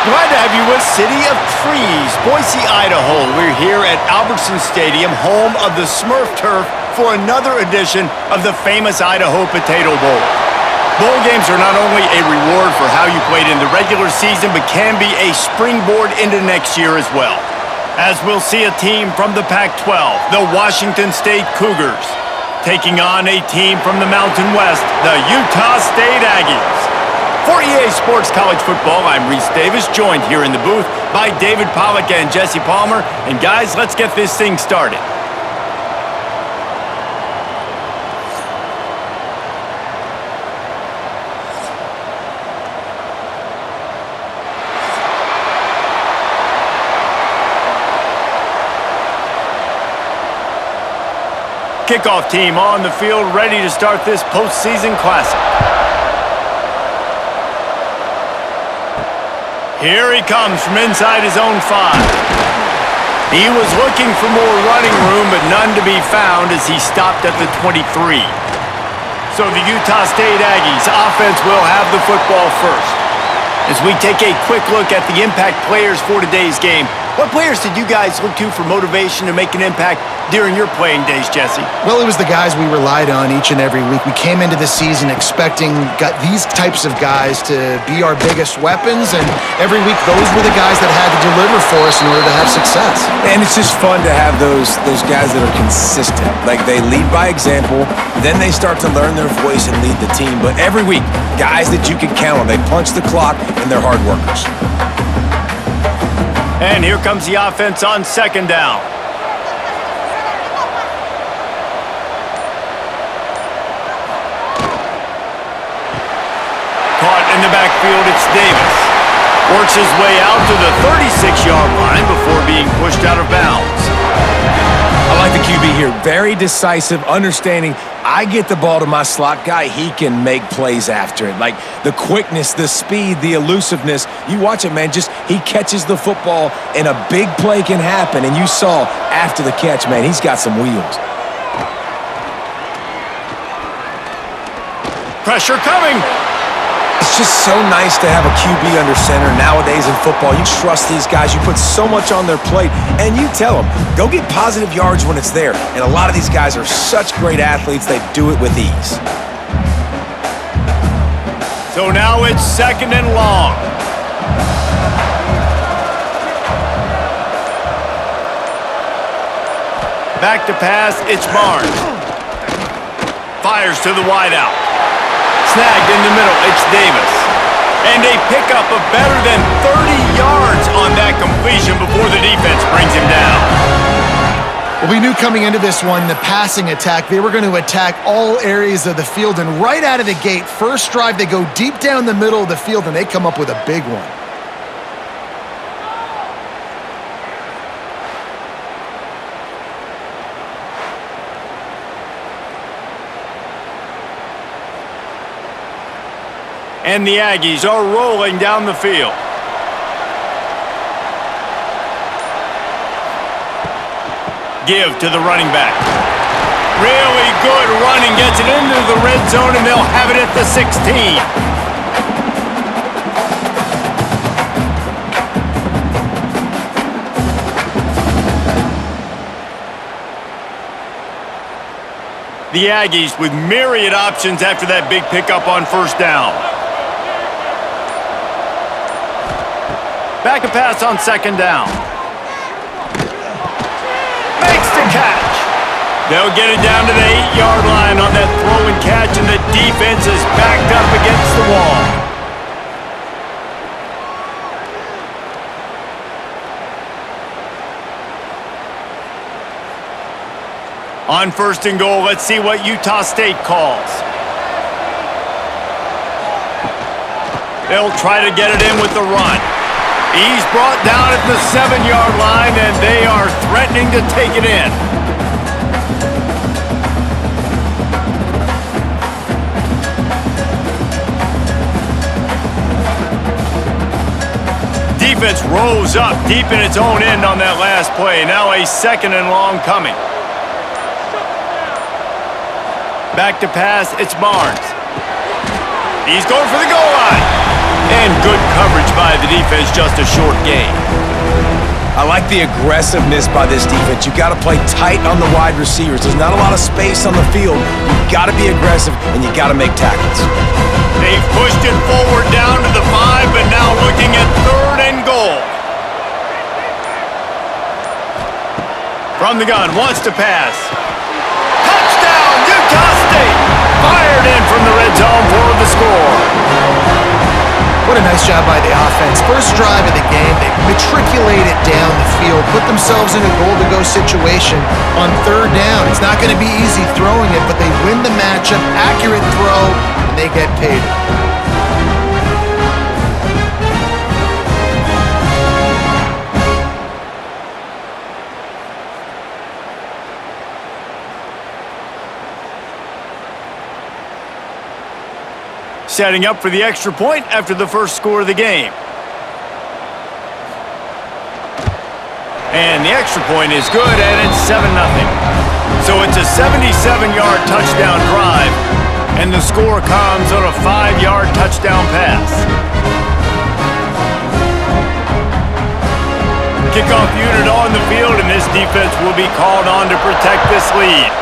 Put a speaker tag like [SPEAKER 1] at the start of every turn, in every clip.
[SPEAKER 1] Glad to have you with City of Trees, Boise, Idaho. We're here at Albertson Stadium, home of the Smurf Turf, for another edition of the famous Idaho Potato Bowl. Bowl games are not only a reward for how you played in the regular season, but can be a springboard into next year as well. As we'll see a team from the Pac-12, the Washington State Cougars, taking on a team from the Mountain West, the Utah State Aggies. For EA Sports College Football, I'm Reese Davis, joined here in the booth by David Pollack and Jesse Palmer. And guys, let's get this thing started. Kickoff team on the field, ready to start this postseason classic. Here he comes from inside his own 5. He was looking for more running room, but none to be found as he stopped at the 23. So the Utah State Aggies offense will have the football first. As we take a quick look at the impact players for today's game, what players did you guys look to for motivation to make an impact during your playing days, Jesse?
[SPEAKER 2] Well, it was the guys we relied on each and every week. We came into the season expecting these types of guys to be our biggest weapons, and every week those were the guys that had to deliver for us in order to have success.
[SPEAKER 3] And it's just fun to have those guys that are consistent. Like, they lead by example, then they start to learn their voice and lead the team. But every week, guys that you can count on. They punch the clock, and they're hard workers.
[SPEAKER 1] And here comes the offense on second down. Caught in the backfield, it's Davis. Works his way out to the 36-yard line before being pushed out of bounds.
[SPEAKER 3] I like the QB here. Very decisive, understanding I get the ball to my slot guy, he can make plays after it. Like the quickness, the speed, the elusiveness. You watch it, man, just he catches the football and a big play can happen. And you saw after the catch, man, he's got some wheels.
[SPEAKER 1] Pressure coming.
[SPEAKER 3] It's just so nice to have a QB under center nowadays in football. You trust these guys. You put so much on their plate, and you tell them, go get positive yards when it's there. And a lot of these guys are such great athletes, they do it with ease.
[SPEAKER 1] So now it's second and long. Back to pass, it's Barnes. Fires to the wideout. Snagged in the middle, it's Davis. And a pickup of better than 30 yards on that completion before the defense brings him down.
[SPEAKER 2] Well, we knew coming into this one, the passing attack, they were going to attack all areas of the field. And right out of the gate, first drive, they go deep down the middle of the field, and they come up with a big one.
[SPEAKER 1] And the Aggies are rolling down the field. Give to the running back. Really good running, gets it into the red zone, and they'll have it at the 16. The Aggies with myriad options after that big pickup on first down. Back to pass on second down. Makes the catch. They'll get it down to the 8-yard line on that throw and catch, and the defense is backed up against the wall. On first and goal, let's see what Utah State calls. They'll try to get it in with the run. He's brought down at the 7-yard line, and they are threatening to take it in. Defense rose up deep in its own end on that last play. Now a second and long coming. Back to pass, it's Barnes. He's going for the goal line. And good coverage by the defense, just a short gain.
[SPEAKER 3] I like the aggressiveness by this defense. You got to play tight on the wide receivers. There's not a lot of space on the field. You got to be aggressive, and you got to make tackles.
[SPEAKER 1] They've pushed it forward down to the 5, but now looking at 3rd and goal. From the gun, wants to pass. Touchdown, Utah State! Fired in from the red zone for the score.
[SPEAKER 2] What a nice job by the offense. First drive of the game, they matriculated down the field, put themselves in a goal-to-go situation on 3rd down. It's not going to be easy throwing it, but they win the matchup, accurate throw, and they get paid.
[SPEAKER 1] Setting up for the extra point after the first score of the game. And the extra point is good, and it's 7-0. So it's a 77-yard touchdown drive, and the score comes on a 5-yard touchdown pass. Kickoff unit on the field, and this defense will be called on to protect this lead.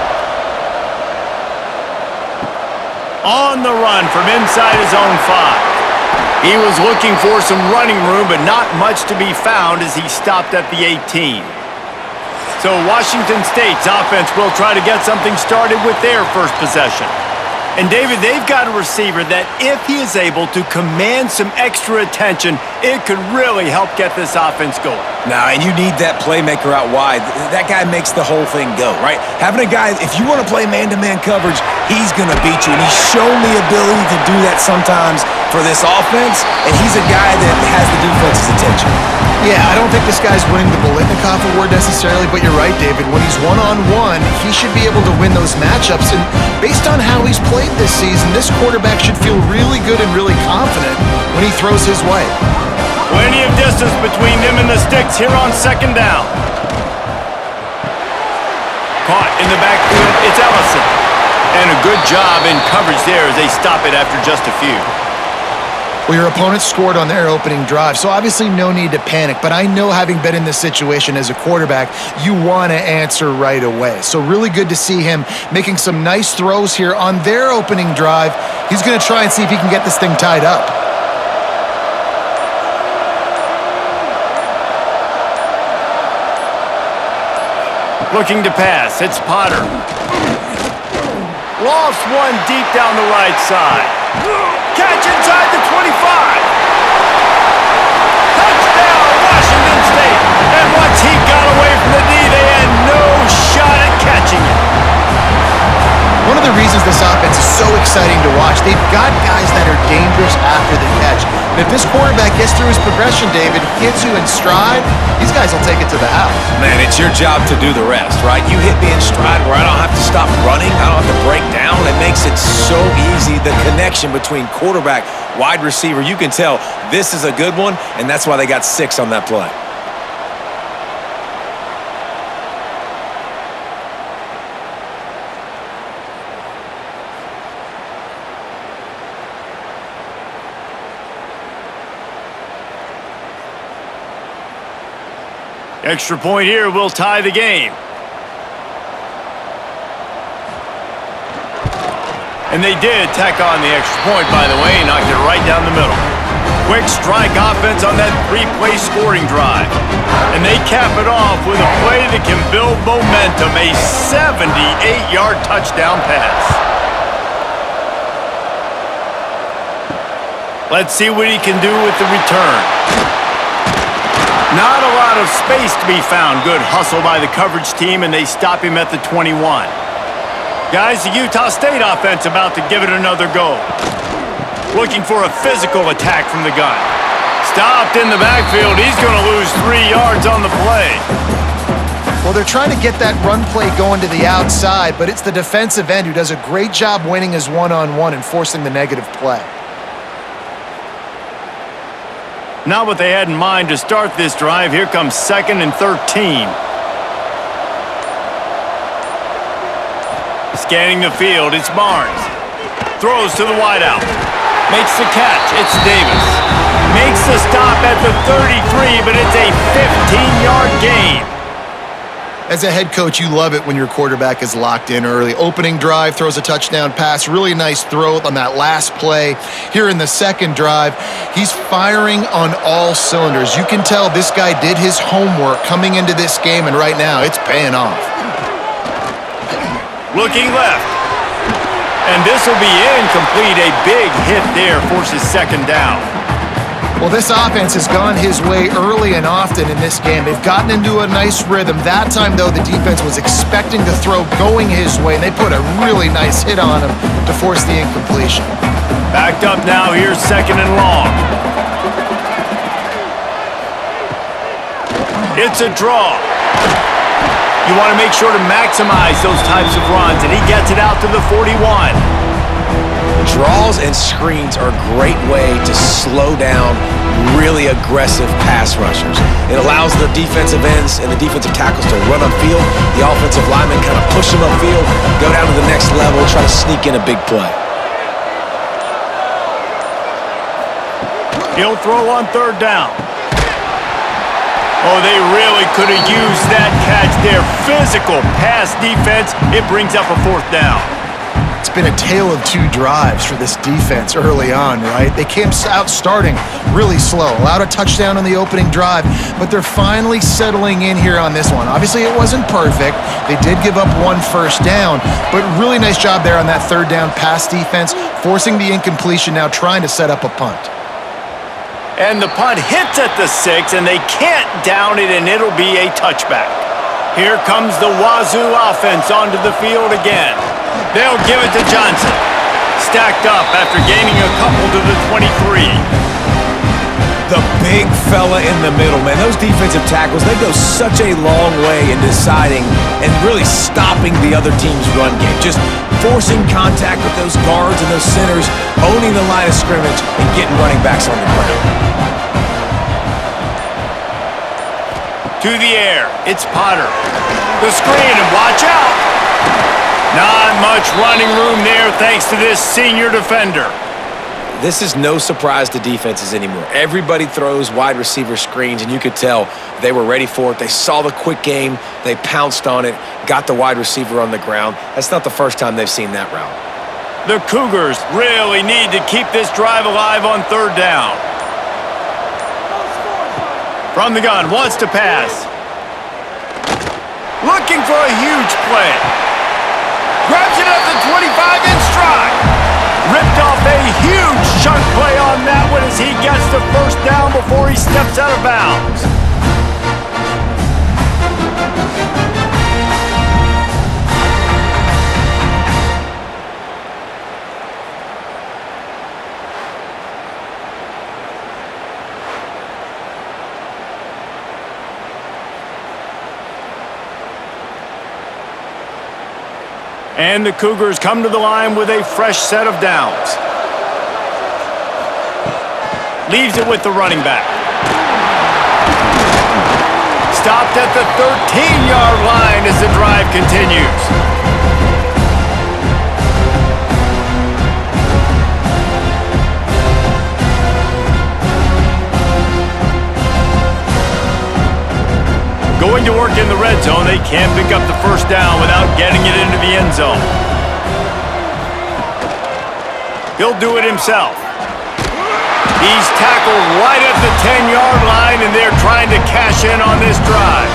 [SPEAKER 1] On the run from inside his own 5. He was looking for some running room, but not much to be found as he stopped at the 18. So Washington State's offense will try to get something started with their first possession. And David, they've got a receiver that if he is able to command some extra attention, it could really help get this offense going.
[SPEAKER 3] Now, and you need that playmaker out wide. That guy makes the whole thing go, right? Having a guy, if you want to play man-to-man coverage, he's going to beat you. And he's shown the ability to do that sometimes for this offense, and he's a guy that has the defense's attention.
[SPEAKER 2] Yeah, I don't think this guy's winning the Bolitnikoff Award necessarily, but you're right, David. When he's one-on-one, he should be able to win those matchups. And based on how he's played this season, this quarterback should feel really good and really confident when he throws his way.
[SPEAKER 1] Plenty of distance between them and the sticks here on 2nd down. Caught in the backfield, it's Ellison. And a good job in coverage there as they stop it after just a few.
[SPEAKER 2] Well, your opponent scored on their opening drive, so obviously no need to panic. But I know, having been in this situation as a quarterback, you want to answer right away. So really good to see him making some nice throws here on their opening drive. He's going to try and see if he can get this thing tied up.
[SPEAKER 1] Looking to pass, it's Potter. Lost one deep down the right side. Catch inside the 25. Touchdown, Washington State. And once he got away from the D, they had no shot at catching it.
[SPEAKER 2] One of the reasons this offense is so exciting to watch, they've got guys that are dangerous after the catch. And if this quarterback gets through his progression, David, hits you in stride, these guys will take it to the house.
[SPEAKER 3] Man, it's your job to do the rest, right? You hit me in stride where I don't have to stop running. I don't have to break down. It makes it so easy. The connection between quarterback, wide receiver, you can tell this is a good one, and that's why they got 6 on that play.
[SPEAKER 1] Extra point here will tie the game. And they did tack on the extra point, by the way, knocked it right down the middle. Quick strike offense on that 3-play scoring drive. And they cap it off with a play that can build momentum, a 78-yard touchdown pass. Let's see what he can do with the return. Not a lot of space to be found. Good hustle by the coverage team, and they stop him at the 21. Guys, the Utah State offense about to give it another go. Looking for a physical attack from the gun. Stopped in the backfield. He's going to lose 3 yards on the play.
[SPEAKER 2] Well, they're trying to get that run play going to the outside, but it's the defensive end who does a great job winning his one-on-one and forcing the negative play.
[SPEAKER 1] Not what they had in mind to start this drive. Here comes 2nd and 13. Scanning the field, it's Barnes. Throws to the wideout. Makes the catch, it's Davis. Makes the stop at the 33, but it's a 15-yard gain.
[SPEAKER 2] As a head coach, you love it when your quarterback is locked in early. Opening drive, throws a touchdown pass. Really nice throw on that last play. Here in the second drive, he's firing on all cylinders. You can tell this guy did his homework coming into this game, and right now it's paying off.
[SPEAKER 1] Looking left. And this will be incomplete. A big hit there forces second down.
[SPEAKER 2] Well, this offense has gone his way early and often in this game. They've gotten into a nice rhythm. That time, though, the defense was expecting the throw going his way, and they put a really nice hit on him to force the incompletion.
[SPEAKER 1] Backed up now. Here's second and long. It's a draw. You want to make sure to maximize those types of runs, and he gets it out to the 41.
[SPEAKER 3] Draws and screens are a great way to slow down really aggressive pass rushers. It allows the defensive ends and the defensive tackles to run upfield. The offensive linemen kind of push them upfield, go down to the next level, try to sneak in a big play.
[SPEAKER 1] He'll throw on third down. Oh, they really could have used that catch there. Physical pass defense. It brings up a fourth down.
[SPEAKER 2] It's been a tale of two drives for this defense early on, right? They came out starting really slow, allowed a touchdown on the opening drive, but they're finally settling in here on this one. Obviously, it wasn't perfect. They did give up one first down, but really nice job there on that third down pass defense, forcing the incompletion, now trying to set up a punt.
[SPEAKER 1] And the punt hits at the 6, and they can't down it, and it'll be a touchback. Here comes the Wazoo offense onto the field again. They'll give it to Johnson. Stacked up after gaining a couple to the 23.
[SPEAKER 3] The big fella in the middle, man. Those defensive tackles, they go such a long way in deciding and really stopping the other team's run game. Just forcing contact with those guards and those centers, owning the line of scrimmage, and getting running backs on the ground.
[SPEAKER 1] To the air, it's Potter. The screen, and watch out! Not much running room there thanks to this senior defender.
[SPEAKER 3] This is no surprise to defenses anymore. Everybody throws wide receiver screens, and you could tell they were ready for it. They saw the quick game. They pounced on it, got the wide receiver on the ground. That's not the first time they've seen that route.
[SPEAKER 1] The Cougars really need to keep this drive alive on third down. From the gun, wants to pass. Looking for a huge play. Grabs it at the 25 in stride. Ripped off a huge chunk play on that one as he gets the first down before he steps out of bounds. And the Cougars come to the line with a fresh set of downs. Leaves it with the running back. Stopped at the 13-yard line as the drive continues. Going to work in the red zone, they can't pick up the first down without getting it into the end zone. He'll do it himself. He's tackled right at the 10-yard line, and they're trying to cash in on this drive.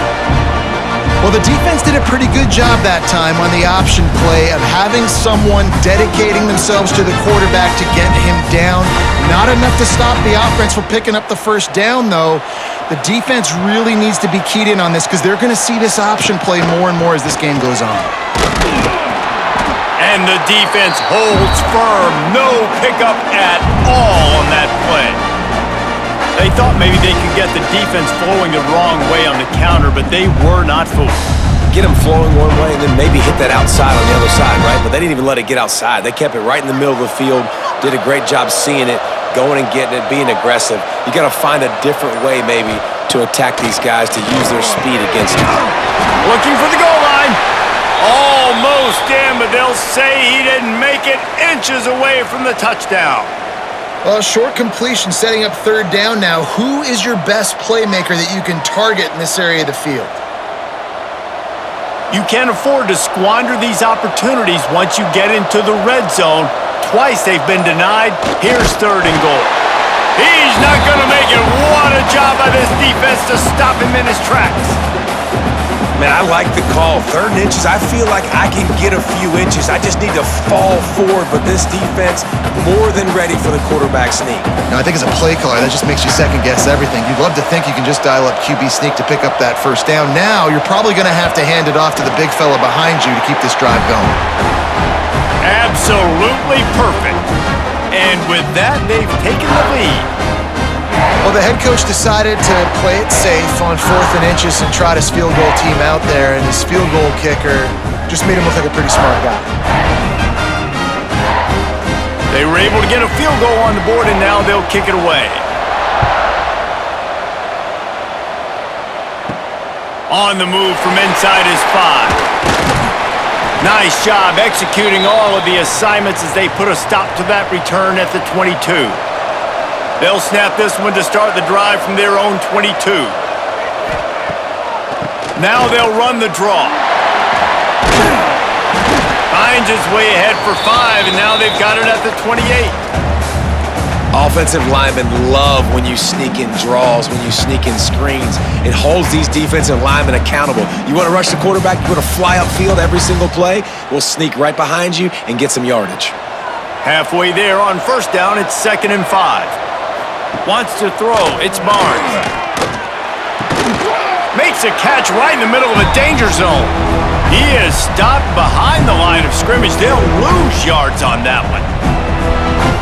[SPEAKER 2] Well, the defense did a pretty good job that time on the option play of having someone dedicating themselves to the quarterback to get him down. Not enough to stop the offense from picking up the first down, though. The defense really needs to be keyed in on this because they're going to see this option play more and more as this game goes on.
[SPEAKER 1] And the defense holds firm. No pickup at all on that play. They thought maybe they could get the defense flowing the wrong way on the counter, but they were not fooled.
[SPEAKER 3] Get them flowing one way and then maybe hit that outside on the other side, right? But they didn't even let it get outside. They kept it right in the middle of the field, did a great job seeing it, going and getting it, being aggressive. You got to find a different way maybe to attack these guys to use their speed against them.
[SPEAKER 1] Looking for the goal line. Almost in, but they'll say he didn't make it, inches away from the touchdown.
[SPEAKER 2] Well, short completion setting up third down now. Who is your best playmaker that you can target in this area of the field?
[SPEAKER 1] You can't afford to squander these opportunities once you get into the red zone. Twice they've been denied. Here's third and goal. He's not going to make it. What a job by this defense to stop him in his tracks.
[SPEAKER 3] Man, I like the call. 3rd and inches, I feel like I can get a few inches. I just need to fall forward, but this defense more than ready for the quarterback sneak.
[SPEAKER 2] Now, I think as a play caller, that just makes you second-guess everything. You'd love to think you can just dial up QB sneak to pick up that first down. Now, you're probably going to have to hand it off to the big fella behind you to keep this drive going.
[SPEAKER 1] Absolutely perfect. And with that, they've taken the lead.
[SPEAKER 2] Well, the head coach decided to play it safe on 4th and inches and trot his field goal team out there, and his field goal kicker just made him look like a pretty smart guy.
[SPEAKER 1] They were able to get a field goal on the board, and now they'll kick it away. On the move from inside his 5. Nice job executing all of the assignments as they put a stop to that return at the 22. They'll snap this one to start the drive from their own 22. Now they'll run the draw. Finds his way ahead for 5, and now they've got it at the 28.
[SPEAKER 3] Offensive linemen love when you sneak in draws, when you sneak in screens. It holds these defensive linemen accountable. You want to rush the quarterback, you want to fly upfield every single play, we'll sneak right behind you and get some yardage.
[SPEAKER 1] Halfway there on first down, it's 2nd and 5. Wants to throw, it's Barnes. Makes a catch right in the middle of a danger zone. He is stopped behind the line of scrimmage. They'll lose yards on that one.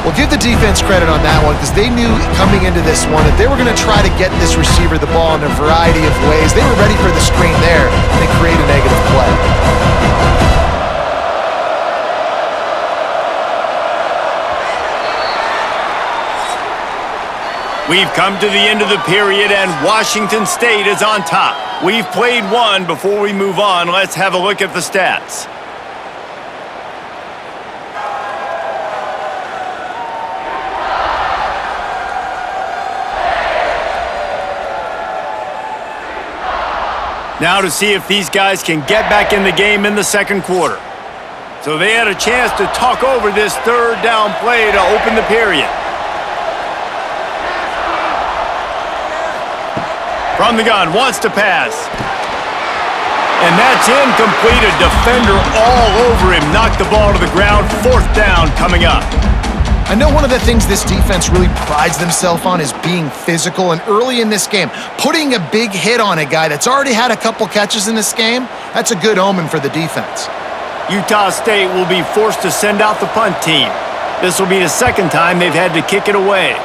[SPEAKER 2] Well, give the defense credit on that one because they knew coming into this one that they were going to try to get this receiver the ball in a variety of ways. They were ready for the screen there, and they create a negative play.
[SPEAKER 1] We've come to the end of the period, and Washington State is on top. We've played one. Before we move on, let's have a look at the stats. Now to see if these guys can get back in the game in the second quarter. So they had a chance to talk over this third down play to open the period. From the gun, wants to pass. And that's incomplete. A defender all over him. Knocked the ball to the ground. 4th down coming up.
[SPEAKER 2] I know one of the things this defense really prides themselves on is being physical, and early in this game, putting a big hit on a guy that's already had a couple catches in this game, that's a good omen for the defense.
[SPEAKER 1] Utah State will be forced to send out the punt team. This will be the 2nd time they've had to kick it away.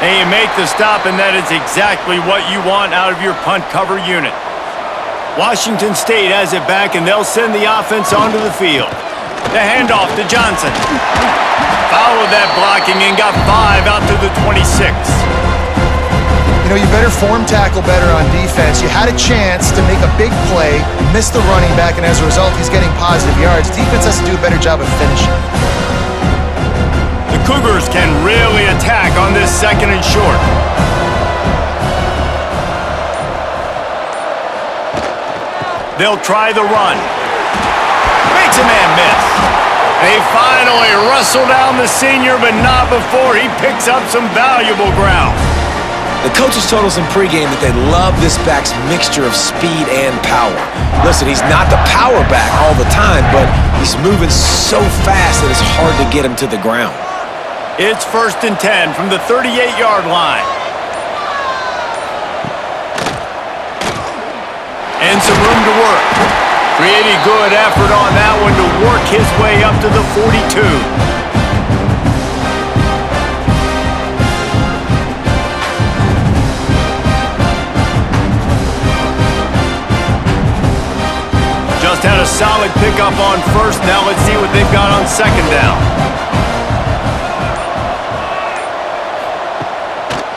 [SPEAKER 1] They make the stop, and that is exactly what you want out of your punt cover unit. Washington State has it back, and they'll send the offense onto the field. The handoff to Johnson. Followed that blocking and got 5 out to the 26.
[SPEAKER 2] You know, you better form tackle better on defense. You had a chance to make a big play, missed the running back, and as a result, he's getting positive yards. Defense has to do a better job of finishing.
[SPEAKER 1] The Cougars can really attack on this 2nd and short. They'll try the run. Makes a man miss. They finally wrestle down the senior, but not before he picks up some valuable ground.
[SPEAKER 3] The coaches told us in pregame that they love this back's mixture of speed and power. Listen, he's not the power back all the time, but he's moving so fast that it's hard to get him to the ground.
[SPEAKER 1] It's 1st and 10 from the 38-yard line. And some room to work. Pretty good effort on that one to work his way up to the 42. Just had a solid pickup on 1st. Now let's see what they've got on 2nd down.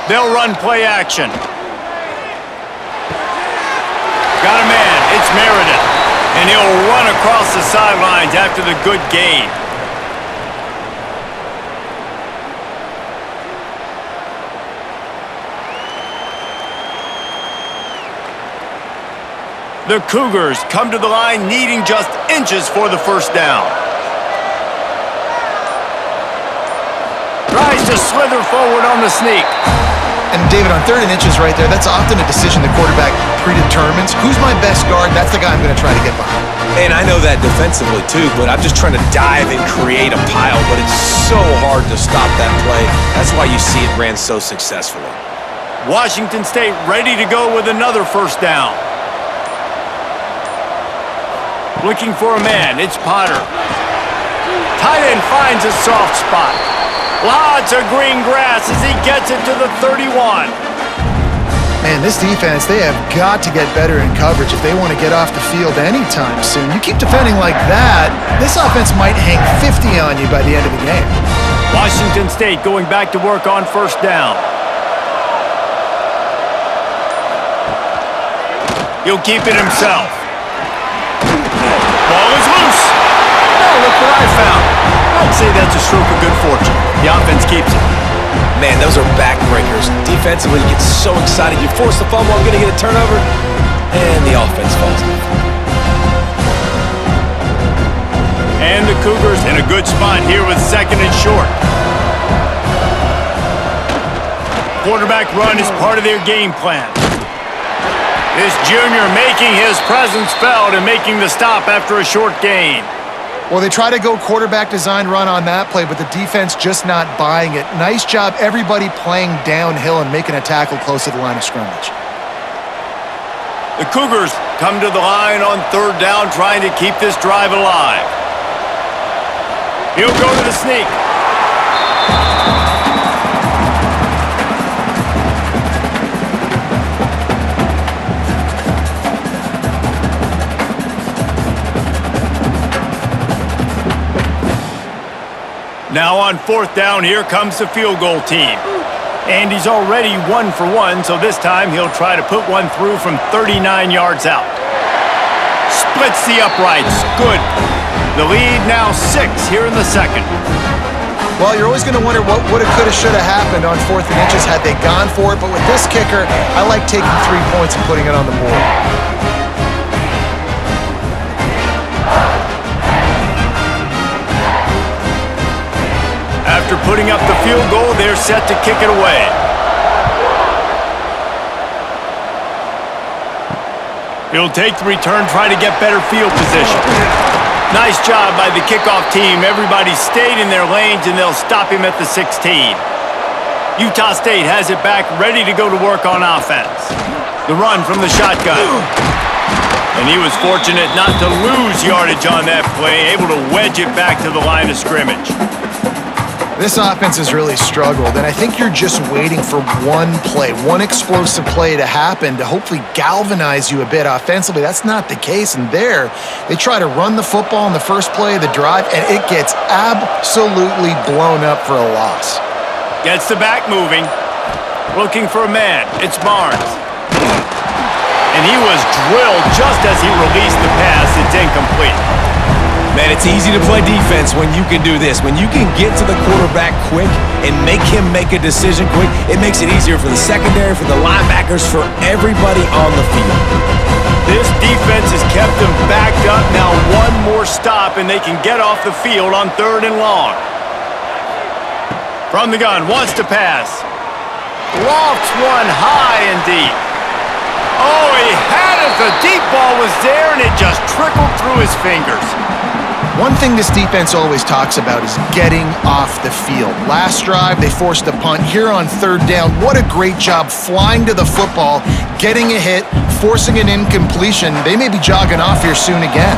[SPEAKER 1] They'll run play action. Got a man. It's Meredith. And he'll run across the sidelines after the good gain. The Cougars come to the line needing just inches for the first down. Tries to slither forward on the sneak.
[SPEAKER 2] And David, on 3rd and inches right there, that's often a decision the quarterback predetermines. Who's my best guard? That's the guy I'm going to try to get behind.
[SPEAKER 3] And I know that defensively too, but I'm just trying to dive and create a pile, but it's so hard to stop that play. That's why you see it ran so successfully.
[SPEAKER 1] Washington State ready to go with another first down. Looking for a man, it's Potter. Tight end finds a soft spot. Lots of green grass as he gets it to the 31.
[SPEAKER 2] Man, this defense, they have got to get better in coverage if they want to get off the field anytime soon. You keep defending like that, this offense might hang 50 on you by the end of the game.
[SPEAKER 1] Washington State going back to work on first down. He'll keep it himself. Ball is loose. Oh, look what I found. I'd say that's a stroke of good fortune. The offense keeps it.
[SPEAKER 3] Man, those are backbreakers. Defensively, you get so excited. You force the fumble, I'm going to get a turnover, and the offense falls off.
[SPEAKER 1] And the Cougars in a good spot here with 2nd and short. Quarterback run is part of their game plan. This junior making his presence felt and making the stop after a short gain.
[SPEAKER 2] Well, they try to go quarterback design run on that play, but the defense just not buying it. Nice job, everybody playing downhill and making a tackle close to the line of scrimmage.
[SPEAKER 1] The Cougars come to the line on 3rd down, trying to keep this drive alive. He'll go to the sneak. Now on 4th down, here comes the field goal team. And he's already 1 for 1, so this time he'll try to put one through from 39 yards out. Splits the uprights. Good. The lead now 6 here in the 2nd.
[SPEAKER 2] Well, you're always going to wonder what woulda, coulda, shoulda happened on 4th and inches had they gone for it, but with this kicker, I like taking 3 points and putting it on the board.
[SPEAKER 1] After putting up the field goal, they're set to kick it away. He'll take the return, try to get better field position. Nice job by the kickoff team. Everybody stayed in their lanes, and they'll stop him at the 16. Utah State has it back, ready to go to work on offense. The run from the shotgun. And he was fortunate not to lose yardage on that play, able to wedge it back to the line of scrimmage.
[SPEAKER 2] This offense has really struggled, and I think you're just waiting for one play, one explosive play to happen to hopefully galvanize you a bit offensively. That's not the case, and there, they try to run the football in the first play of the drive, and it gets absolutely blown up for a loss.
[SPEAKER 1] Gets the back moving, looking for a man. It's Barnes. And he was drilled just as he released the pass. It's incomplete.
[SPEAKER 3] Man, it's easy to play defense when you can do this. When you can get to the quarterback quick and make him make a decision quick, it makes it easier for the secondary, for the linebackers, for everybody on the field.
[SPEAKER 1] This defense has kept them backed up. Now one more stop, and they can get off the field on 3rd and long. From the gun, wants to pass. Lofts one high and deep. Oh, he had it. The deep ball was there, and it just trickled through his fingers.
[SPEAKER 2] One thing this defense always talks about is getting off the field. Last drive, they forced a punt. Here on 3rd down, what a great job flying to the football, getting a hit, forcing an incompletion. They may be jogging off here soon again.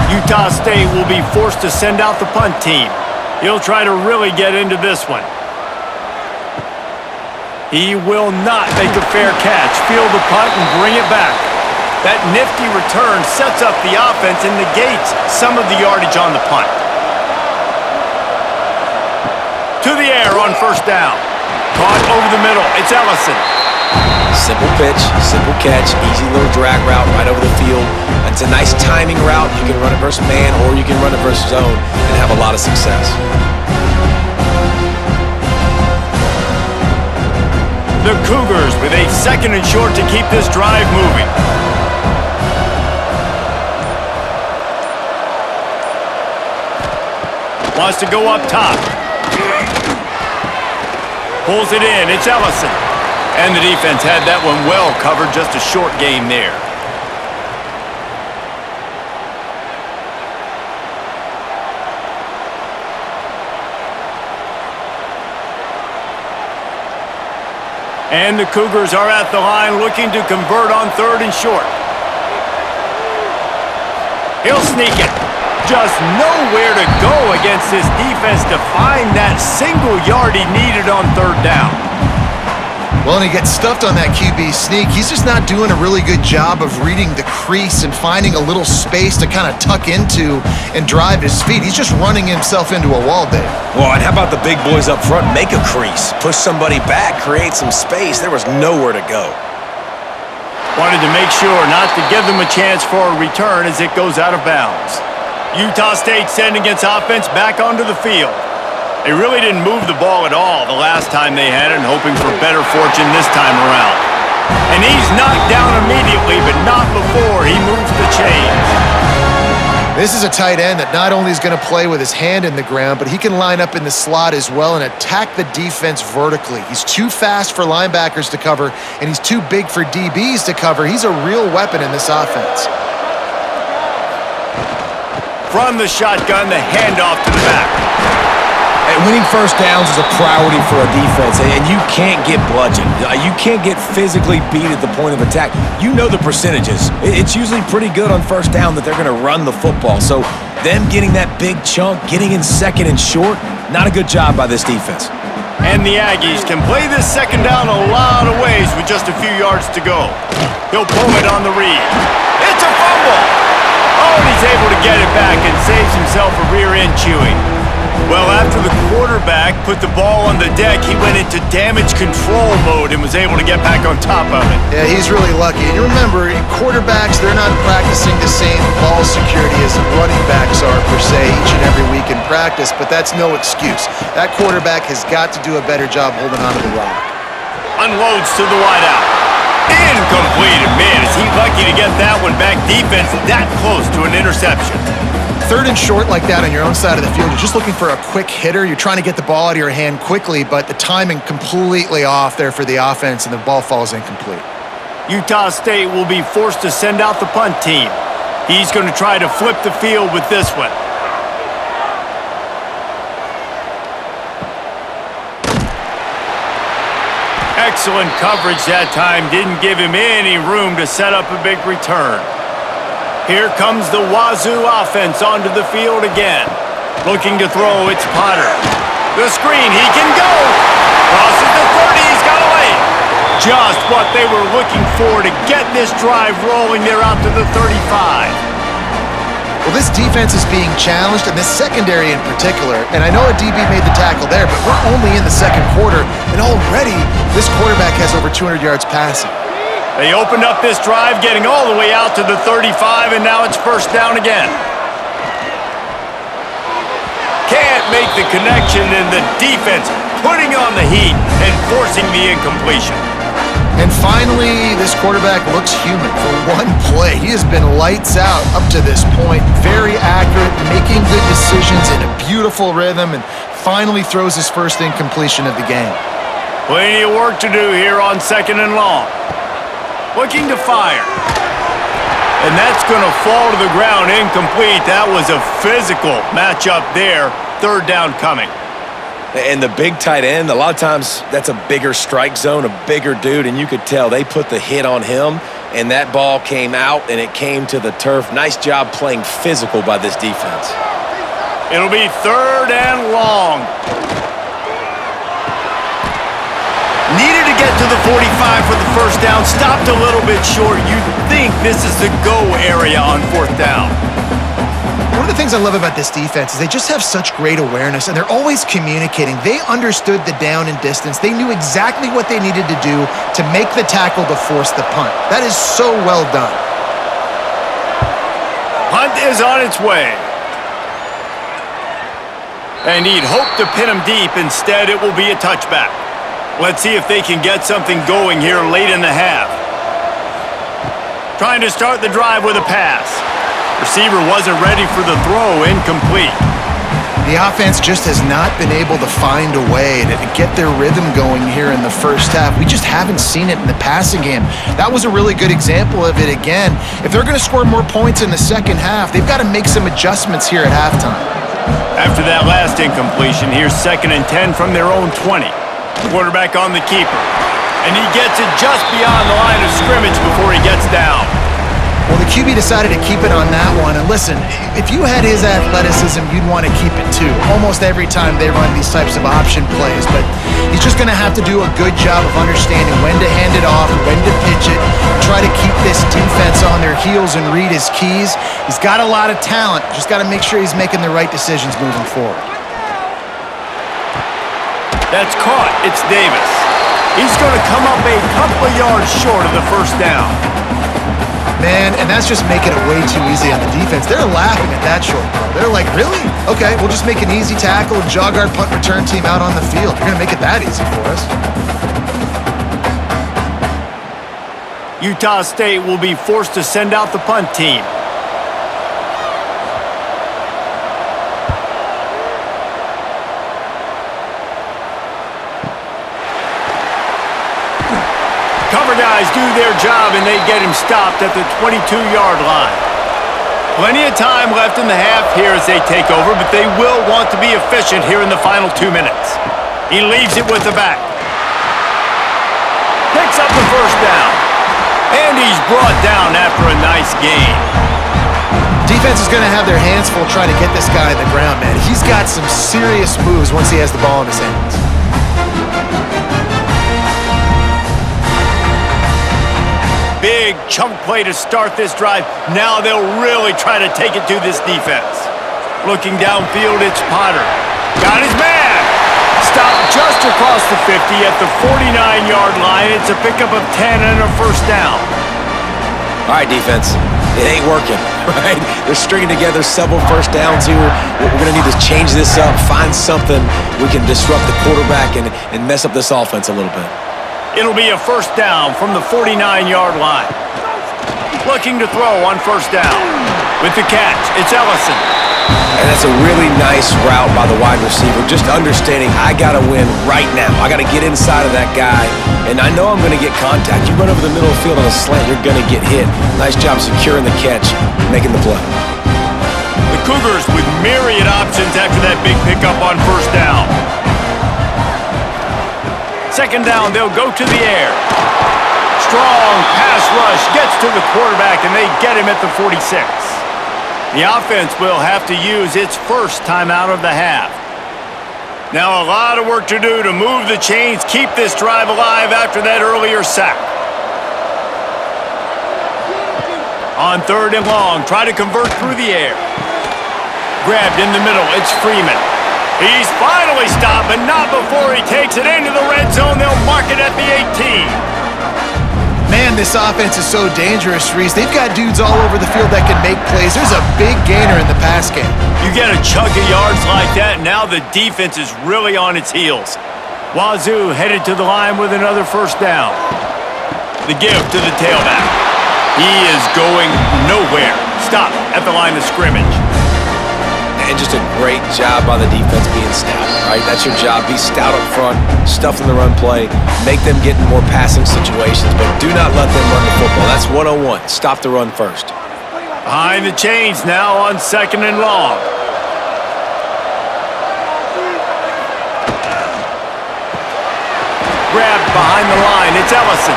[SPEAKER 1] Utah State will be forced to send out the punt team. He'll try to really get into this one. He will not make a fair catch. Field the punt and bring it back. That nifty return sets up the offense and negates some of the yardage on the punt. To the air on 1st down. Caught over the middle. It's Ellison.
[SPEAKER 3] Simple pitch, simple catch, easy little drag route right over the field. It's a nice timing route. You can run it versus man, or you can run it versus zone and have a lot of success.
[SPEAKER 1] The Cougars with a 2nd and short to keep this drive moving. Wants to go up top. Pulls it in. It's Ellison. And the defense had that one well covered. Just a short gain there. And the Cougars are at the line looking to convert on 3rd and short. He'll sneak it. Just nowhere to go against this defense to find that single yard he needed on 3rd down.
[SPEAKER 2] Well, and he gets stuffed on that QB sneak. He's just not doing a really good job of reading the crease and finding a little space to kind of tuck into and drive his feet. He's just running himself into a wall there.
[SPEAKER 3] Well, and how about the big boys up front? Make a crease. Push somebody back. Create some space. There was nowhere to go.
[SPEAKER 1] Wanted to make sure not to give them a chance for a return as it goes out of bounds. Utah State sending its offense back onto the field. They really didn't move the ball at all the last time they had it, and hoping for better fortune this time around. And he's knocked down immediately, but not before he moves the chains.
[SPEAKER 2] This is a tight end that not only is going to play with his hand in the ground, but he can line up in the slot as well and attack the defense vertically. He's too fast for linebackers to cover, and he's too big for DBs to cover. He's a real weapon in this offense.
[SPEAKER 1] From the shotgun, the handoff to the back.
[SPEAKER 3] And winning first downs is a priority for a defense, and you can't get bludgeoned. You can't get physically beat at the point of attack. You know the percentages. It's usually pretty good on first down that they're going to run the football. So them getting that big chunk, getting in 2nd and short, not a good job by this defense.
[SPEAKER 1] And the Aggies can play this 2nd down a lot of ways with just a few yards to go. He'll pull it on the read. It's a fumble! Oh, and he's able to get it back and saves himself a rear end chewing. Well, after the quarterback put the ball on the deck, he went into damage control mode and was able to get back on top of it.
[SPEAKER 2] Yeah, he's really lucky. And you remember, quarterbacks, they're not practicing the same ball security as running backs are, per se, each and every week in practice, but that's no excuse. That quarterback has got to do a better job holding onto the rock.
[SPEAKER 1] Unloads to the wideout. Incomplete. Man, is he lucky to get that one back. Defense that close to an interception.
[SPEAKER 2] 3rd and short like that on your own side of the field, you're just looking for a quick hitter. You're trying to get the ball out of your hand quickly, but the timing completely off there for the offense, and the ball falls incomplete.
[SPEAKER 1] Utah State will be forced to send out the punt team. He's going to try to flip the field with this one. Excellent coverage that time. Didn't give him any room to set up a big return. Here comes the Wazoo offense onto the field again. Looking to throw, it's Potter. The screen, he can go. Crosses the 30, he's got away. Just what they were looking for to get this drive rolling there out to the 35.
[SPEAKER 2] Well, this defense is being challenged, and this secondary in particular, and I know a DB made the tackle there, but we're only in the 2nd quarter, and already this quarterback has over 200 yards passing.
[SPEAKER 1] They opened up this drive, getting all the way out to the 35, and now it's 1st down again. Can't make the connection, and the defense putting on the heat and forcing the incompletion.
[SPEAKER 2] And finally, this quarterback looks human for one play. He has been lights out up to this point. Very accurate, making good decisions in a beautiful rhythm, and finally throws his first incompletion of the game.
[SPEAKER 1] Plenty of work to do here on 2nd and long. Looking to fire. And that's going to fall to the ground incomplete. That was a physical matchup there. 3rd down coming.
[SPEAKER 3] And the big tight end, a lot of times that's a bigger strike zone, a bigger dude, and you could tell they put the hit on him, and that ball came out, and it came to the turf. Nice job playing physical by this defense.
[SPEAKER 1] It'll be 3rd and long. Needed to get to the 45 for the 1st down. Stopped a little bit short. You think this is the go area on 4th down.
[SPEAKER 2] One of the things I love about this defense is they just have such great awareness, and they're always communicating. They understood the down and distance. They knew exactly what they needed to do to make the tackle to force the punt. That is so well done.
[SPEAKER 1] Punt is on its way. And he'd hoped to pin him deep. Instead, it will be a touchback. Let's see if they can get something going here late in the half. Trying to start the drive with a pass. Receiver wasn't ready for the throw, incomplete.
[SPEAKER 2] The offense just has not been able to find a way to get their rhythm going here in the first half. We just haven't seen it in the passing game. That was a really good example of it again. If they're going to score more points in the second half, they've got to make some adjustments here at halftime.
[SPEAKER 1] After that last incompletion, here's 2nd and 10 from their own 20. Quarterback on the keeper. And he gets it just beyond the line of scrimmage before he gets down.
[SPEAKER 2] Well, the QB decided to keep it on that one. And listen, if you had his athleticism, you'd want to keep it too. Almost every time they run these types of option plays. But he's just going to have to do a good job of understanding when to hand it off, when to pitch it, try to keep this defense on their heels and read his keys. He's got a lot of talent. Just got to make sure he's making the right decisions moving forward.
[SPEAKER 1] That's caught. It's Davis. He's going to come up a couple of yards short of the first down.
[SPEAKER 2] Man, and that's just making it way too easy on the defense. They're laughing at that short throw. They're like, really? Okay, we'll just make an easy tackle and jog our punt return team out on the field. You're going to make it that easy for us.
[SPEAKER 1] Utah State will be forced to send out the punt team. Cover guys do their job, and they get him stopped at the 22-yard line. Plenty of time left in the half here as they take over, but they will want to be efficient here in the final 2 minutes. He leaves it with the back. Picks up the first down. And he's brought down after a nice gain.
[SPEAKER 2] Defense is going to have their hands full trying to get this guy on the ground, man. He's got some serious moves once he has the ball in his hands.
[SPEAKER 1] Big chunk play to start this drive. Now they'll really try to take it to this defense. Looking downfield, it's Potter. Got his man. Stopped just across the 50 at the 49-yard line. It's a pickup of 10 and a first down.
[SPEAKER 3] All right, defense. It ain't working, right? They're stringing together several first downs here. We're going to need to change this up, find something we can disrupt the quarterback and mess up this offense a little bit.
[SPEAKER 1] It'll be a first down from the 49-yard line. Looking to throw on first down. With the catch, it's Ellison.
[SPEAKER 3] And that's a really nice route by the wide receiver. Just understanding I got to win right now. I got to get inside of that guy. And I know I'm going to get contact. You run over the middle of the field on a slant, you're going to get hit. Nice job securing the catch, making the play.
[SPEAKER 1] The Cougars with myriad options after that big pickup on first down. Second down, they'll go to the air. Strong pass rush gets to the quarterback, and they get him at the 46. The offense will have to use its first timeout of the half. Now a lot of work to do to move the chains, keep this drive alive after that earlier sack. On 3rd and long, try to convert through the air. Grabbed in the middle, it's Freeman. He's finally stopped, but not before he takes it into the red zone. They'll mark it at the 18.
[SPEAKER 2] Man, this offense is so dangerous, Reese. They've got dudes all over the field that can make plays. There's a big gainer in the pass game.
[SPEAKER 1] You get a chunk of yards like that, now the defense is really on its heels. Wazoo headed to the line with another first down. The give to the tailback. He is going nowhere. Stop at the line of scrimmage.
[SPEAKER 3] And just a great job by the defense being stout, right? That's your job. Be stout up front, stuff in the run play, make them get in more passing situations, but do not let them run the football. That's 101. Stop the run first.
[SPEAKER 1] Behind the chains now on 2nd and long. Grabbed behind the line. It's Ellison.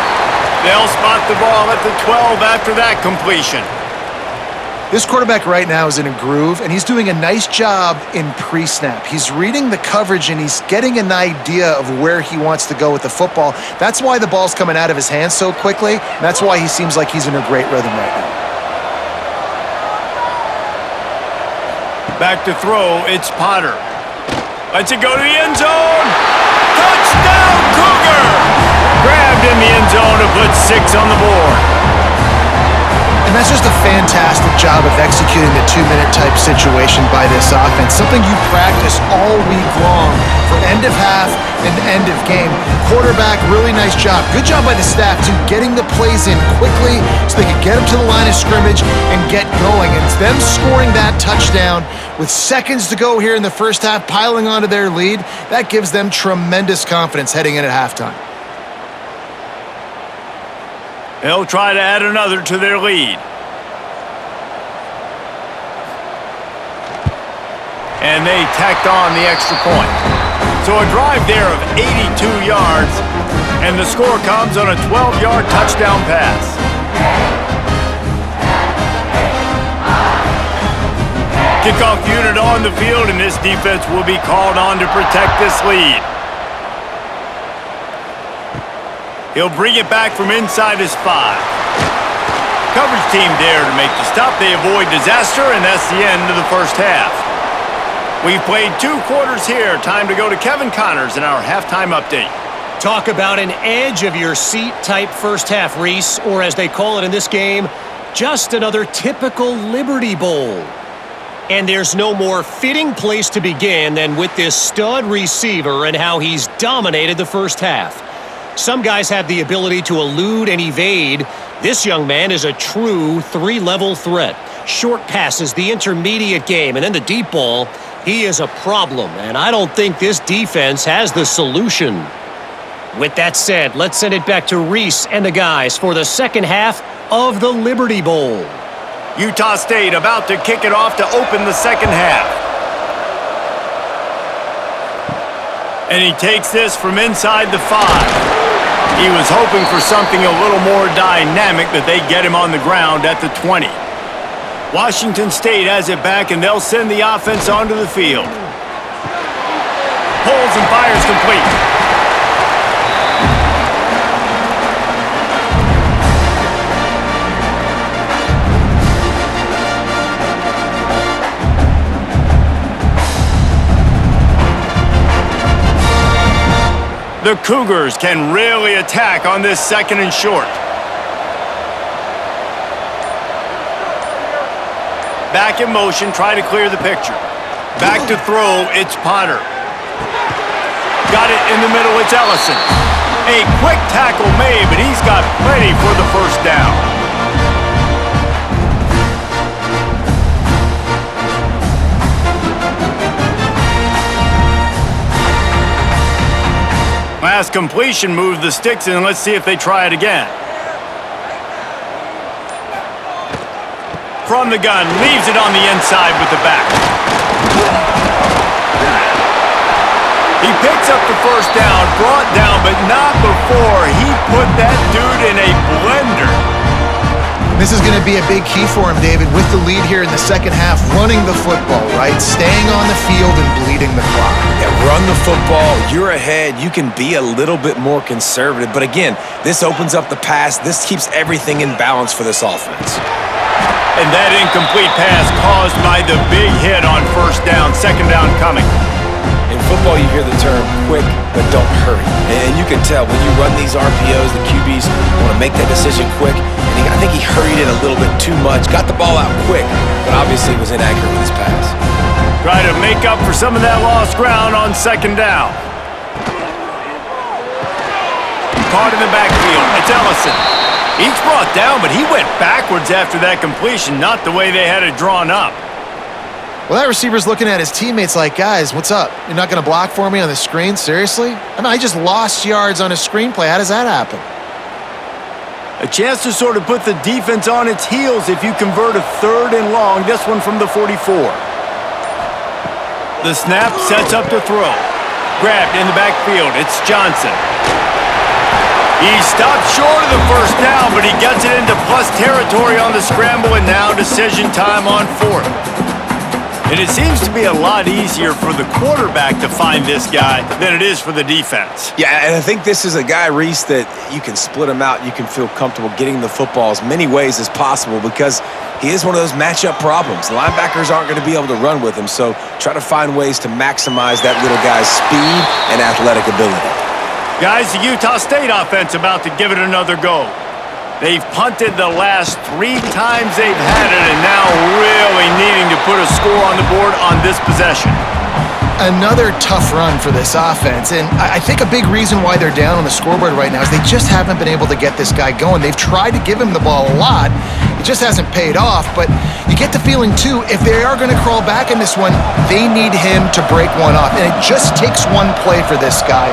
[SPEAKER 1] They'll spot the ball at the 12 after that completion.
[SPEAKER 2] This quarterback right now is in a groove, and he's doing a nice job in pre-snap. He's reading the coverage, and he's getting an idea of where he wants to go with the football. That's why the ball's coming out of his hands so quickly. And that's why he seems like he's in a great rhythm right now.
[SPEAKER 1] Back to throw, it's Potter. Lets it go to the end zone. Touchdown, Cougar! Grabbed in the end zone to put 6 on the board.
[SPEAKER 2] And that's just a fantastic job of executing the 2-minute type situation by this offense. Something you practice all week long for end of half and end of game. Quarterback, really nice job. Good job by the staff, too, getting the plays in quickly so they could get them to the line of scrimmage and get going. And it's them scoring that touchdown With seconds to go here in the first half, piling onto their lead, that gives them tremendous confidence heading in at halftime.
[SPEAKER 1] They'll try to add another to their lead. And they tacked on the extra point. So a drive there of 82 yards, and the score comes on a 12-yard touchdown pass. Kickoff unit on the field, and this defense will be called on to protect this lead. He'll bring it back from inside his 5. Coverage team there to make the stop. They avoid disaster, and that's the end of the first half. We've played 2 quarters here. Time to go to Kevin Connors in our halftime update.
[SPEAKER 4] Talk about an edge-of-your-seat type first half, Reese, or as they call it in this game, just another typical Liberty Bowl. And there's no more fitting place to begin than with this stud receiver and how he's dominated the first half. Some guys have the ability to elude and evade. This young man is a true 3-level threat. Short passes, the intermediate game, and then the deep ball. He is a problem, and I don't think this defense has the solution. With that said, let's send it back to Reese and the guys for the second half of the Liberty Bowl.
[SPEAKER 1] Utah State about to kick it off to open the second half. And he takes this from inside the 5. He was hoping for something a little more dynamic, but they get him on the ground at the 20. Washington State has it back, and they'll send the offense onto the field. Pulls and fires complete. The Cougars can really attack on this second and short. Back in motion, try to clear the picture. Back to throw, it's Potter. Got it in the middle, it's Ellison. A quick tackle made, but he's got plenty for the first down. Last completion moved the sticks in. Let's see if they try it again. From the gun, leaves it on the inside with the back. He picks up the first down, brought down, but not before he put that dude in a blender.
[SPEAKER 2] This is going to be a big key for him, David, with the lead here in the second half, running the football, right? Staying on the field and bleeding the clock.
[SPEAKER 3] Yeah, run the football. You're ahead. You can be a little bit more conservative. But again, this opens up the pass. This keeps everything in balance for this offense.
[SPEAKER 1] And that incomplete pass caused by the big hit on first down, second down coming.
[SPEAKER 3] In football, you hear the term quick, but don't hurry. And you can tell when you run these RPOs, the QBs want to make that decision quick. And I think he hurried it a little bit too much, got the ball out quick, but obviously was inaccurate with his pass.
[SPEAKER 1] Try to make up for some of that lost ground on second down. Caught in the backfield, it's Ellison. He's brought down, but he went backwards after that completion, not the way they had it drawn up.
[SPEAKER 2] Well, that receiver's looking at his teammates like, guys, what's up? You're not going to block for me on the screen? Seriously? I mean, I just lost yards on a screenplay. How does that happen?
[SPEAKER 1] A chance to sort of put the defense on its heels if you convert a 3rd and long, this one from the 44. The snap sets up to throw. Grabbed in the backfield, it's Johnson. He stopped short of the first down, but he gets it into plus territory on the scramble, and now decision time on 4th. And it seems to be a lot easier for the quarterback to find this guy than it is for the defense.
[SPEAKER 3] Yeah, and I think this is a guy, Reese, that you can split him out. You can feel comfortable getting the football as many ways as possible because he is one of those matchup problems. Linebackers aren't going to be able to run with him, so try to find ways to maximize that little guy's speed and athletic ability.
[SPEAKER 1] Guys, the Utah State offense about to give it another go. They've punted the last 3 times they've had it, and now really needing to put a score on the board on this possession.
[SPEAKER 2] Another tough run for this offense, and I think a big reason why they're down on the scoreboard right now is they just haven't been able to get this guy going. They've tried to give him the ball a lot. It just hasn't paid off, but you get the feeling, too, if they are going to crawl back in this one, they need him to break one off. And it just takes one play for this guy.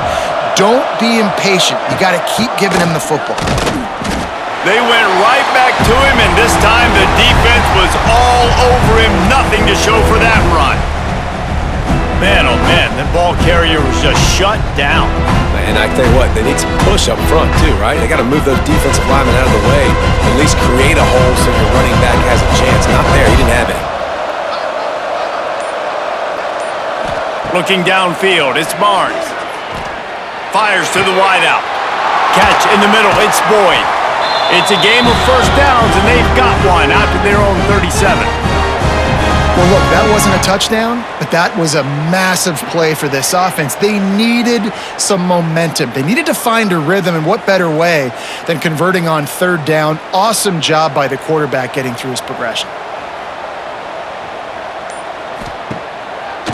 [SPEAKER 2] Don't be impatient. You got to keep giving him the football.
[SPEAKER 1] They went right back to him, and this time the defense was all over him. Nothing to show for that run. Man, oh man, the ball carrier was just shut down.
[SPEAKER 3] And I tell you what, they need some push up front too, right? They got to move those defensive linemen out of the way, at least create a hole so your running back has a chance. Not there, he didn't have any.
[SPEAKER 1] Looking downfield, it's Barnes. Fires to the wideout. Catch in the middle, it's Boyd. It's a game of first downs, and they've got one out to their own 37.
[SPEAKER 2] Well, look, that wasn't a touchdown, but that was a massive play for this offense. They needed some momentum. They needed to find a rhythm, and what better way than converting on third down? Awesome job by the quarterback getting through his progression.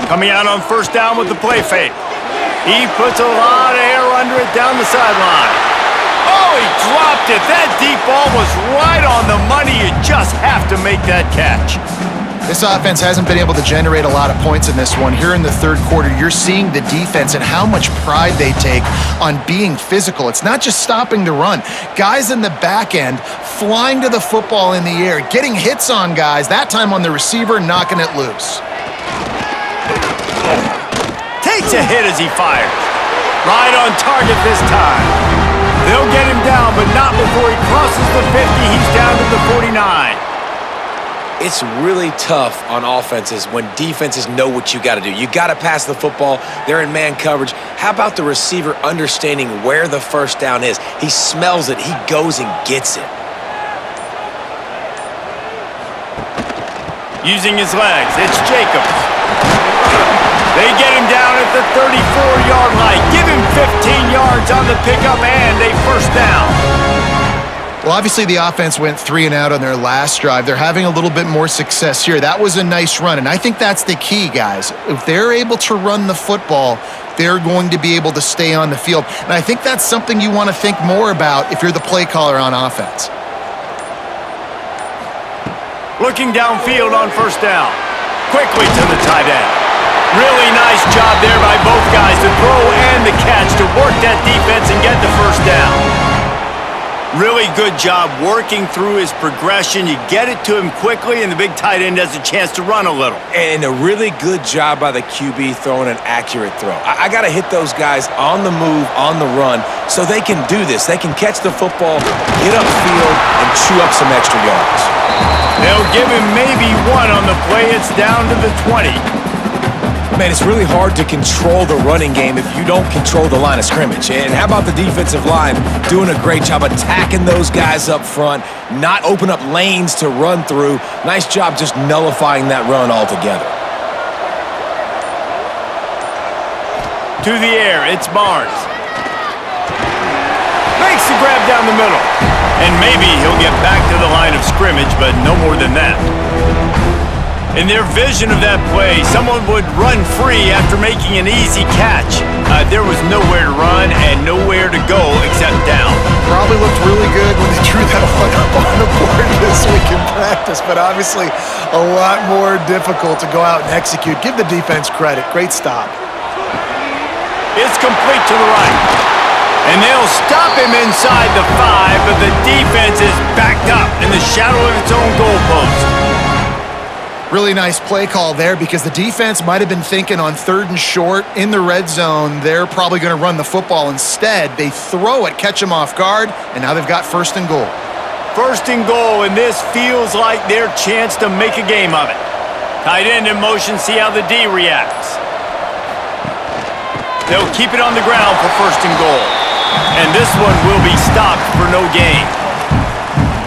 [SPEAKER 1] Coming out on first down with the play fake. He puts a lot of air under it down the sideline. Oh, he dropped it. That deep ball was right on the money. You just have to make that catch.
[SPEAKER 2] This offense hasn't been able to generate a lot of points in this one. Here in the third quarter, you're seeing the defense and how much pride they take on being physical. It's not just stopping the run. Guys in the back end flying to the football in the air, getting hits on guys, that time on the receiver, knocking it loose.
[SPEAKER 1] Takes a hit as he fires. Right on target this time. They'll get him down, but not before he crosses the 50. He's down to the 49.
[SPEAKER 3] It's really tough on offenses when defenses know what you got to do. You got to pass the football. They're in man coverage. How about the receiver understanding where the first down is? He smells it. He goes and gets it.
[SPEAKER 1] Using his legs, it's Jacobs. They get him down at the 34-yard line. Give him 15 yards on the pickup and a first down.
[SPEAKER 2] Well, obviously the offense went 3 and out on their last drive. They're having a little bit more success here. That was a nice run, and I think that's the key, guys. If they're able to run the football, they're going to be able to stay on the field. And I think that's something you want to think more about if you're the play caller on offense.
[SPEAKER 1] Looking downfield on first down. Quickly to the tight end. Really nice job there by both guys, the throw and the catch to work that defense and get the first down. Really good job working through his progression. You get it to him quickly, and the big tight end has a chance to run a little.
[SPEAKER 3] And a really good job by the QB throwing an accurate throw. I got to hit those guys on the move, on the run, so they can do this. They can catch the football, get upfield, and chew up some extra yards.
[SPEAKER 1] They'll give him maybe one on the play. It's down to the 20.
[SPEAKER 3] Man, it's really hard to control the running game if you don't control the line of scrimmage. And how about the defensive line doing a great job attacking those guys up front, not open up lanes to run through. Nice job just nullifying that run altogether.
[SPEAKER 1] To the air, it's Barnes. Makes the grab down the middle. And maybe he'll get back to the line of scrimmage, but no more than that. In their vision of that play, someone would run free after making an easy catch. There was nowhere to run and nowhere to go except down.
[SPEAKER 2] Probably looked really good when they drew that one up on the board this week in practice, but obviously a lot more difficult to go out and execute. Give the defense credit. Great stop.
[SPEAKER 1] It's complete to the right. And they'll stop him inside the 5, but the defense is backed up in the shadow of its own goalpost.
[SPEAKER 2] Really nice play call there because the defense might have been thinking on 3rd and short in the red zone, they're probably going to run the football. Instead, they throw it, catch them off guard, and now they've got 1st and goal.
[SPEAKER 1] 1st and goal, and this feels like their chance to make a game of it. Tight end in motion, see how the D reacts. They'll keep it on the ground for 1st and goal. And this one will be stopped for no gain.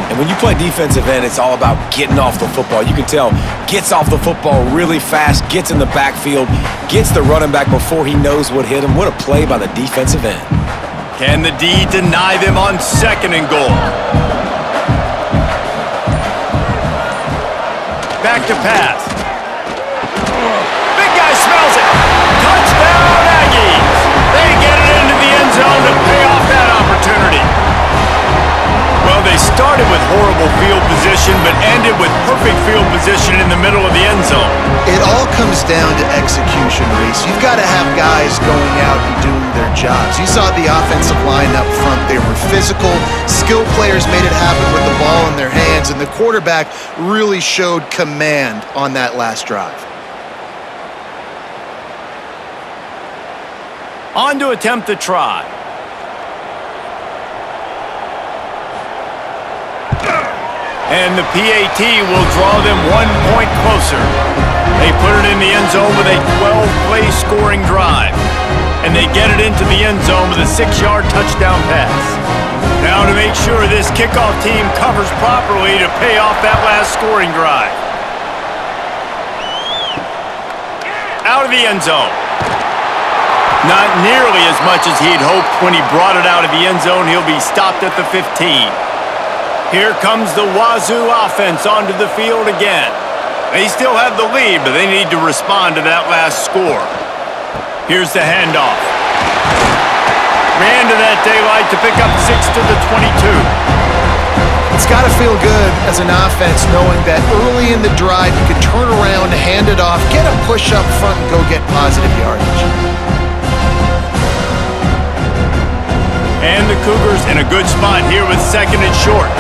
[SPEAKER 3] And when you play defensive end, it's all about getting off the football. You can tell, gets off the football really fast, gets in the backfield, gets the running back before he knows what hit him. What a play by the defensive end.
[SPEAKER 1] Can the D deny them on 2nd and goal? Back to pass. Big guy smells it. Touchdown, Aggies. They get it into the end zone to pay off that opportunity. Well, they started with horrible field position. completion, but ended with perfect field position in the middle of the end zone.
[SPEAKER 2] It all comes down to execution, Reese. You've got to have guys going out and doing their jobs. You saw the offensive line up front. They were physical. Skilled players made it happen with the ball in their hands, and the quarterback really showed command on that last drive.
[SPEAKER 1] On to attempt the try. And the PAT will draw them 1 point closer. They put it in the end zone with a 12-play scoring drive. And they get it into the end zone with a 6-yard touchdown pass. Now to make sure this kickoff team covers properly to pay off that last scoring drive. Out of the end zone. Not nearly as much as he'd hoped when he brought it out of the end zone. He'll be stopped at the 15. Here comes the Wazoo offense onto the field again. They still have the lead, but they need to respond to that last score. Here's the handoff. Ran to that daylight to pick up 6 to the 22.
[SPEAKER 2] It's got to feel good as an offense knowing that early in the drive you can turn around, hand it off, get a push up front, and go get positive yardage.
[SPEAKER 1] And the Cougars in a good spot here with 2nd and short.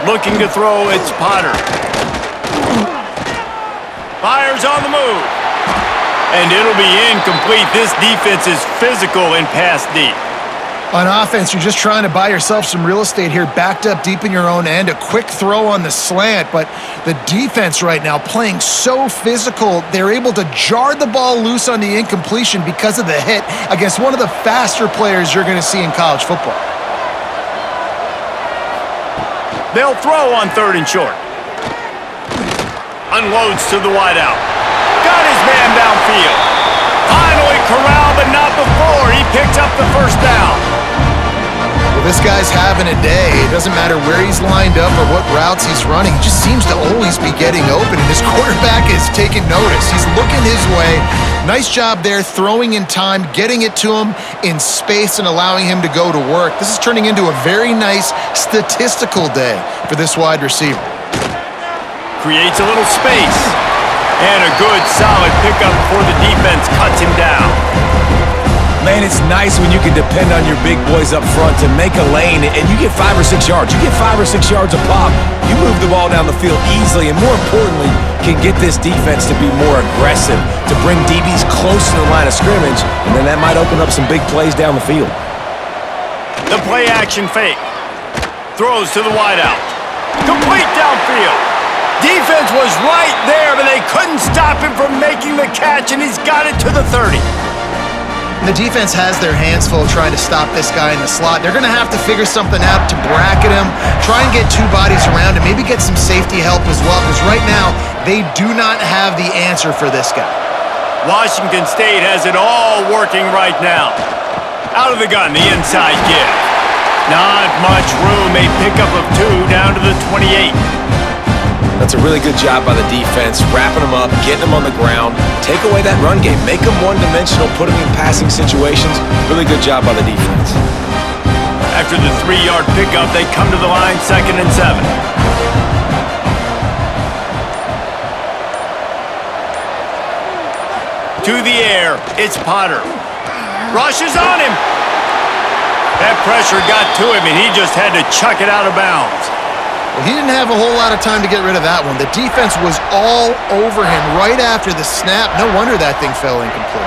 [SPEAKER 1] Looking to throw, it's Potter. Fires on the move. And it'll be incomplete. This defense is physical and pass deep.
[SPEAKER 2] On offense, you're just trying to buy yourself some real estate here, backed up deep in your own end, a quick throw on the slant, but the defense right now playing so physical, they're able to jar the ball loose on the incompletion because of the hit against one of the faster players you're going to see in college football.
[SPEAKER 1] They'll throw on 3rd and short. Unloads to the wideout. Got his man downfield. Finally corralled, but not before. He picks up the first down.
[SPEAKER 2] Well, this guy's having a day. It doesn't matter where he's lined up or what routes he's running. He just seems to always be getting open, and his quarterback is taking notice. He's looking his way. Nice job there, throwing in time, getting it to him in space and allowing him to go to work. This is turning into a very nice statistical day for this wide receiver.
[SPEAKER 1] Creates a little space. And a good, solid pickup before the defense cuts him down.
[SPEAKER 3] Man, it's nice when you can depend on your big boys up front to make a lane, and you get 5 or 6 yards. You get 5 or 6 yards a pop. You move the ball down the field easily, and more importantly, can get this defense to be more aggressive, to bring DBs close to the line of scrimmage, and then that might open up some big plays down the field.
[SPEAKER 1] The play action fake. Throws to the wideout. Complete downfield. Defense was right there, but they couldn't stop him from making the catch, and he's got it to the 30.
[SPEAKER 2] The defense has their hands full trying to stop this guy in the slot. They're going to have to figure something out to bracket him, try and get 2 bodies around him, maybe get some safety help as well, because right now they do not have the answer for this guy.
[SPEAKER 1] Washington State has it all working right now. Out of the gun, the inside give. Not much room, a pickup of 2 down to the 28.
[SPEAKER 3] That's a really good job by the defense, wrapping them up, getting them on the ground, take away that run game, make them one-dimensional, put them in passing situations. Really good job by the defense.
[SPEAKER 1] After the 3-yard pickup, they come to the line, 2nd and 7. To the air, it's Potter. Rushes on him. That pressure got to him, and he just had to chuck it out of bounds.
[SPEAKER 2] Well, he didn't have a whole lot of time to get rid of that one. The defense was all over him right after the snap. No wonder that thing fell incomplete.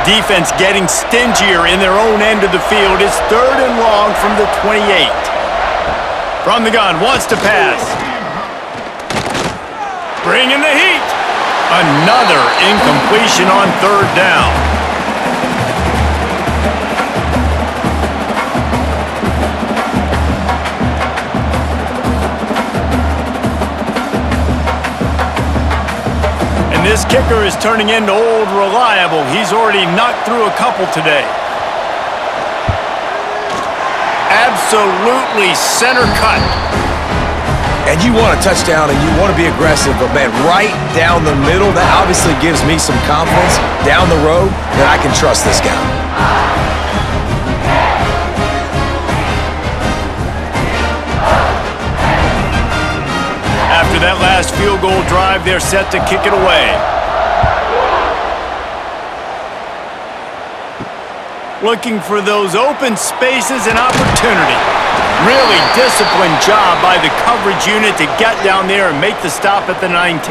[SPEAKER 1] Defense getting stingier in their own end of the field. It's 3rd and long from the 28. From the gun, wants to pass. Bring in the heat. Another incompletion on 3rd down. And this kicker is turning into old reliable. He's already knocked through a couple today. Absolutely center cut.
[SPEAKER 3] And you want a touchdown and you want to be aggressive, but man, right down the middle, that obviously gives me some confidence down the road that I can trust this guy.
[SPEAKER 1] After that last field goal drive, they're set to kick it away. Looking for those open spaces and opportunity. Really disciplined job by the coverage unit to get down there and make the stop at the 19.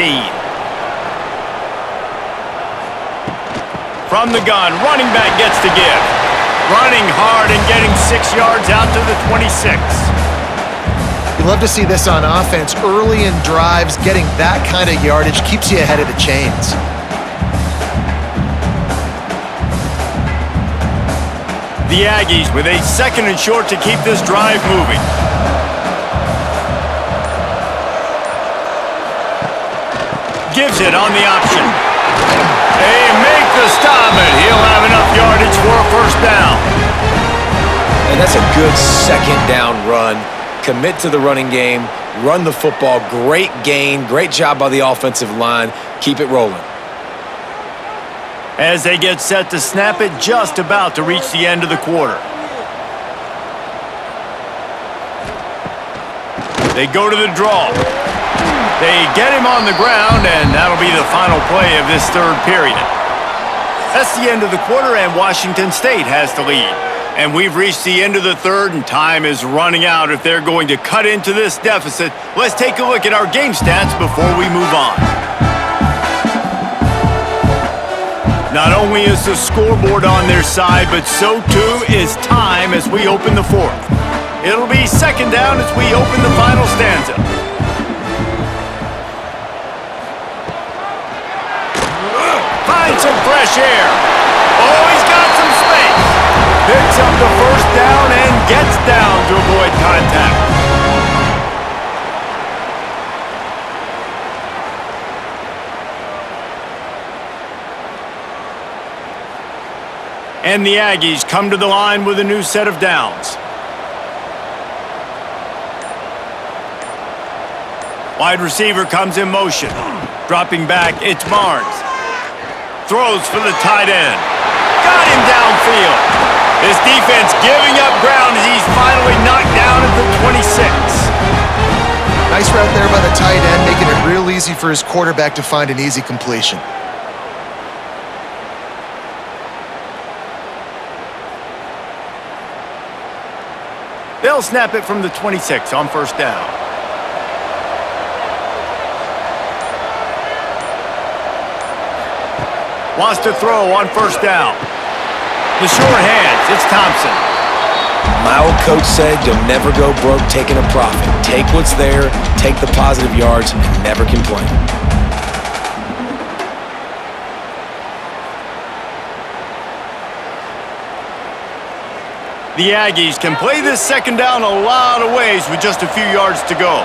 [SPEAKER 1] From the gun, running back gets to give. Running hard and getting 6 yards out to the 26.
[SPEAKER 2] You love to see this on offense. Early in drives, getting that kind of yardage keeps you ahead of the chains.
[SPEAKER 1] The Aggies with a 2nd and short to keep this drive moving. Gives it on the option. They make the stop, and he'll have enough yardage for a first down.
[SPEAKER 3] And that's a good 2nd down run. Commit to the running game, run the football, great gain, great job by the offensive line. Keep it rolling.
[SPEAKER 1] As they get set to snap it, just about to reach the end of the quarter. They go to the draw. They get him on the ground, and that'll be the final play of this 3rd period. That's the end of the quarter, and Washington State has the lead. And we've reached the end of the 3rd, and time is running out if they're going to cut into this deficit. Let's take a look at our game stats before we move on. Not only is the scoreboard on their side, but so too is time as we open the 4th. It'll be 2nd down as we open the final stanza. Find some fresh air. Oh, he's got some space. Picks up the first down and gets down to avoid contact. And the Aggies come to the line with a new set of downs. Wide receiver comes in motion. Dropping back, it's Barnes. Throws for the tight end. Got him downfield. This defense giving up ground as he's finally knocked down at the 26.
[SPEAKER 2] Nice route there by the tight end, making it real easy for his quarterback to find an easy completion.
[SPEAKER 1] They'll snap it from the 26 on first down. Wants to throw on first down. The short hands, it's Thompson.
[SPEAKER 3] My old coach said you'll never go broke taking a profit. Take what's there, take the positive yards, and never complain.
[SPEAKER 1] The Aggies can play this 2nd down a lot of ways with just a few yards to go.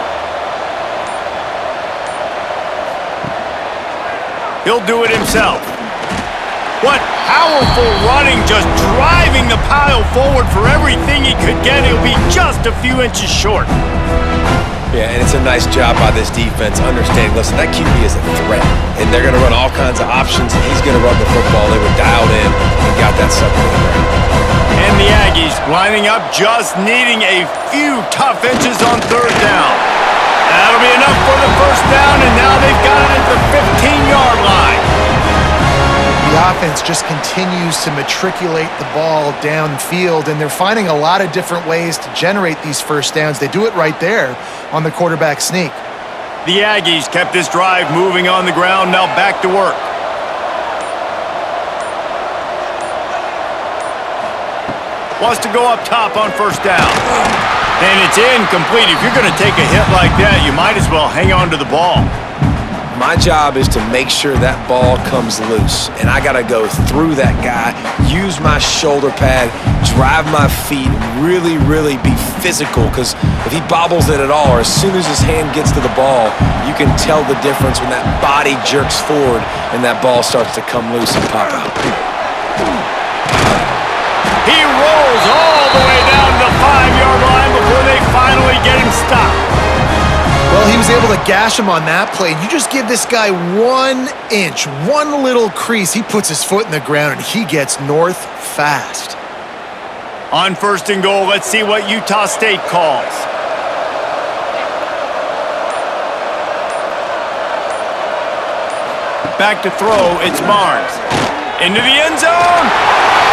[SPEAKER 1] He'll do it himself. What powerful running, just driving the pile forward for everything he could get. He'll be just a few inches short.
[SPEAKER 3] Yeah, and it's a nice job by this defense understanding, listen, that QB is a threat, and they're going to run all kinds of options, and he's going to run the football. They were dialed in and got that sucker in the ground.
[SPEAKER 1] And the Aggies lining up, just needing a few tough inches on 3rd down. That'll be enough for the first down, and now they've got it at the 15-yard line.
[SPEAKER 2] The offense just continues to matriculate the ball downfield, and they're finding a lot of different ways to generate these first downs. They do it right there on the quarterback sneak.
[SPEAKER 1] The Aggies kept this drive moving on the ground, now back to work. Wants to go up top on first down. And it's incomplete. If you're going to take a hit like that, you might as well hang on to the ball.
[SPEAKER 3] My job is to make sure that ball comes loose, and I got to go through that guy, use my shoulder pad, drive my feet, really, really be physical, because if he bobbles it at all, or as soon as his hand gets to the ball, you can tell the difference when that body jerks forward and that ball starts to come loose and pop out.
[SPEAKER 1] He rolls all the way down to the 5-yard line before they finally get him stopped.
[SPEAKER 2] Well, he was able to gash him on that play. You just give this guy 1 inch, one little crease. He puts his foot in the ground, and he gets north fast.
[SPEAKER 1] On 1st and goal, let's see what Utah State calls. Back to throw, it's Barnes. Into the end zone.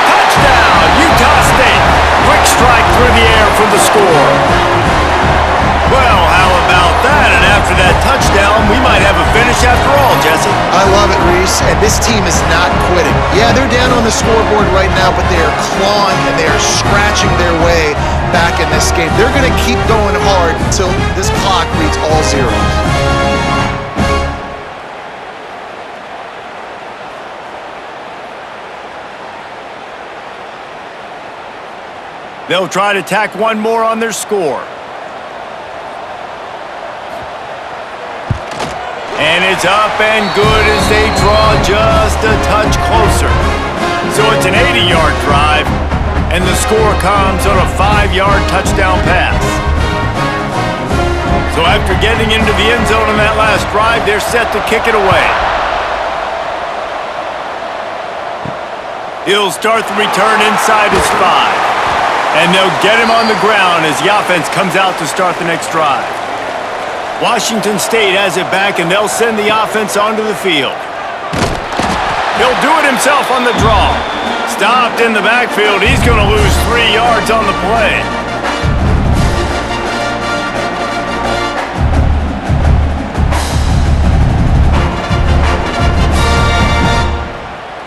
[SPEAKER 1] Touchdown, Utah State. Quick strike through the air for the score. Well, how about that? And after that touchdown, we might have a finish after all, Jesse.
[SPEAKER 2] I love it, Reese, and this team is not quitting. Yeah, they're down on the scoreboard right now, but they are clawing and they are scratching their way back in this game. They're going to keep going hard until this clock reads all zeros.
[SPEAKER 1] They'll try to tack one more on their score. And it's up and good as they draw just a touch closer. So it's an 80-yard drive, and the score comes on a 5-yard touchdown pass. So after getting into the end zone on that last drive, they're set to kick it away. He'll start the return inside his 5. And they'll get him on the ground as the offense comes out to start the next drive. Washington State has it back, and they'll send the offense onto the field. He'll do it himself on the draw. Stopped in the backfield. He's going to lose 3 yards on the play.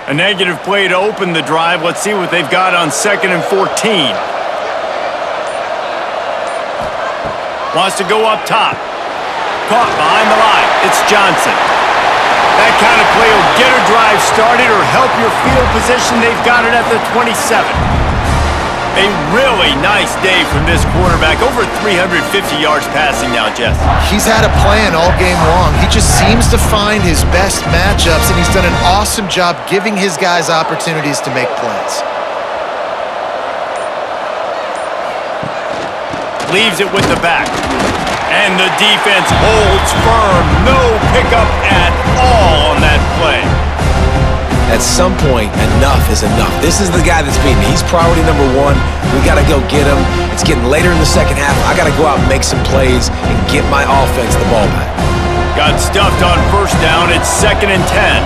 [SPEAKER 1] A negative play to open the drive. Let's see what they've got on 2nd and 14. Wants to go up top. Caught behind the line. It's Johnson. That kind of play will get a drive started or help your field position. They've got it at the 27. A really nice day from this quarterback. Over 350 yards passing now, Jess.
[SPEAKER 2] He's had a plan all game long. He just seems to find his best matchups, and he's done an awesome job giving his guys opportunities to make plays.
[SPEAKER 1] Leaves it with the back. And the defense holds firm. No pickup at all on that play.
[SPEAKER 3] At some point, enough is enough. This is the guy that's beaten. He's priority number 1. We got to go get him. It's getting later in the second half. I got to go out and make some plays and get my offense the ball back.
[SPEAKER 1] Got stuffed on 1st down. It's 2nd and 10.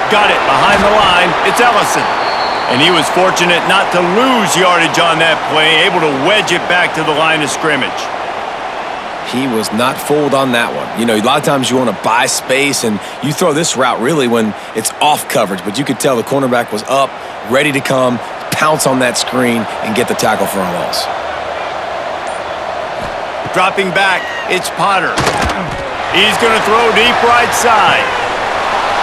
[SPEAKER 1] Got it behind the line. It's Ellison. And he was fortunate not to lose yardage on that play, able to wedge it back to the line of scrimmage.
[SPEAKER 3] He was not fooled on that one. You know, a lot of times you want to buy space, and you throw this route really when it's off coverage, but you could tell the cornerback was up, ready to come, pounce on that screen, and get the tackle for a loss.
[SPEAKER 1] Dropping back, it's Potter. He's going to throw deep right side.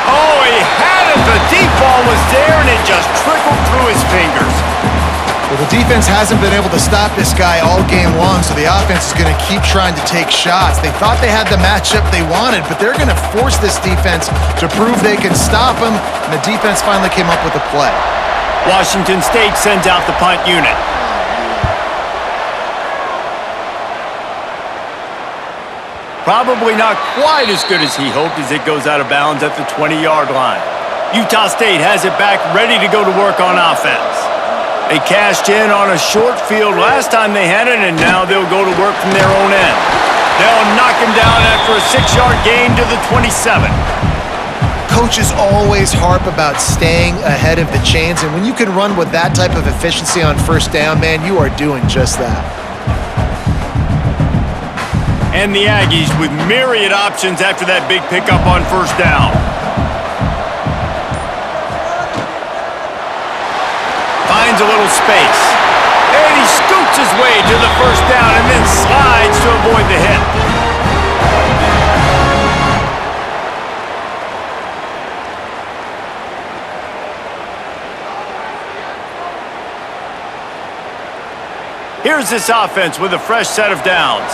[SPEAKER 1] Oh, he had it. The deep ball was there, and it just trickled through his fingers.
[SPEAKER 2] Well, the defense hasn't been able to stop this guy all game long, so the offense is going to keep trying to take shots. They thought they had the matchup they wanted, but they're going to force this defense to prove they can stop him, and the defense finally came up with a play.
[SPEAKER 1] Washington State sends out the punt unit. Probably not quite as good as he hoped as it goes out of bounds at the 20-yard line. Utah State has it back, ready to go to work on offense. They cashed in on a short field last time they had it, and now they'll go to work from their own end. They'll knock him down after a 6-yard gain to the 27.
[SPEAKER 2] Coaches always harp about staying ahead of the chains, and when you can run with that type of efficiency on 1st down, man, you are doing just that.
[SPEAKER 1] And the Aggies with myriad options after that big pickup on 1st down. Finds a little space. And he scoots his way to the 1st down and then slides to avoid the hit. Here's this offense with a fresh set of downs.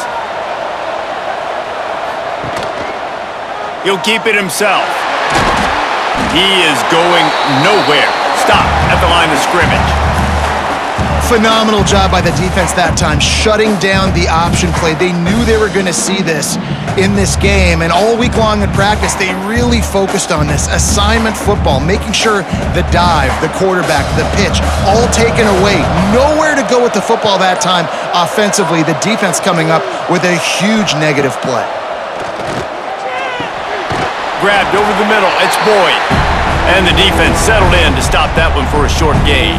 [SPEAKER 1] He'll keep it himself. He is going nowhere. Stop at the line of scrimmage.
[SPEAKER 2] Phenomenal job by the defense that time, shutting down the option play. They knew they were going to see this in this game, and all week long in practice, they really focused on this. Assignment football, making sure the dive, the quarterback, the pitch, all taken away. Nowhere to go with the football that time offensively. The defense coming up with a huge negative play.
[SPEAKER 1] Grabbed over the middle, it's Boyd. And the defense settled in to stop that one for a short gain.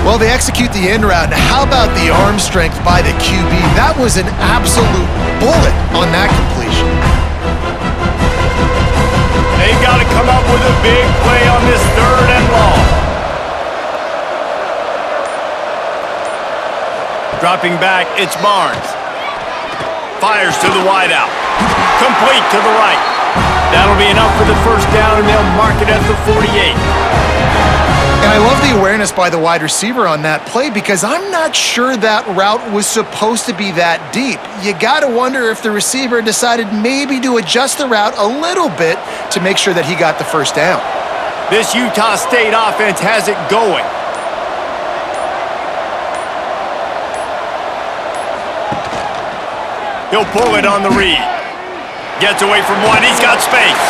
[SPEAKER 2] Well, they execute the in route. How about the arm strength by the QB? That was an absolute bullet on that completion.
[SPEAKER 1] They got to come up with a big play on this 3rd and long. Dropping back, it's Barnes. Fires to the wideout. Complete to the right. That'll be enough for the first down, and they'll mark it at the 48.
[SPEAKER 2] And I love the awareness by the wide receiver on that play, because I'm not sure that route was supposed to be that deep. You got to wonder if the receiver decided maybe to adjust the route a little bit to make sure that he got the first down.
[SPEAKER 1] This Utah State offense has it going. He'll pull it on the read. Gets away from one. He's got space.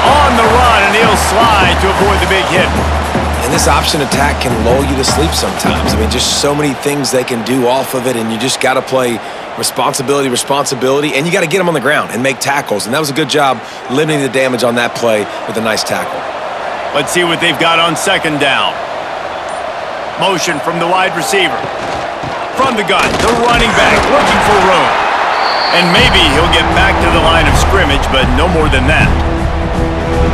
[SPEAKER 1] On the run, and he'll slide to avoid the big hit.
[SPEAKER 3] And this option attack can lull you to sleep sometimes. I mean, just so many things they can do off of it, and you just got to play responsibility, and you got to get them on the ground and make tackles. And that was a good job limiting the damage on that play with a nice tackle.
[SPEAKER 1] Let's see what they've got on 2nd down. Motion from the wide receiver. From the gun, the running back looking for room. And maybe he'll get back to the line of scrimmage, but no more than that.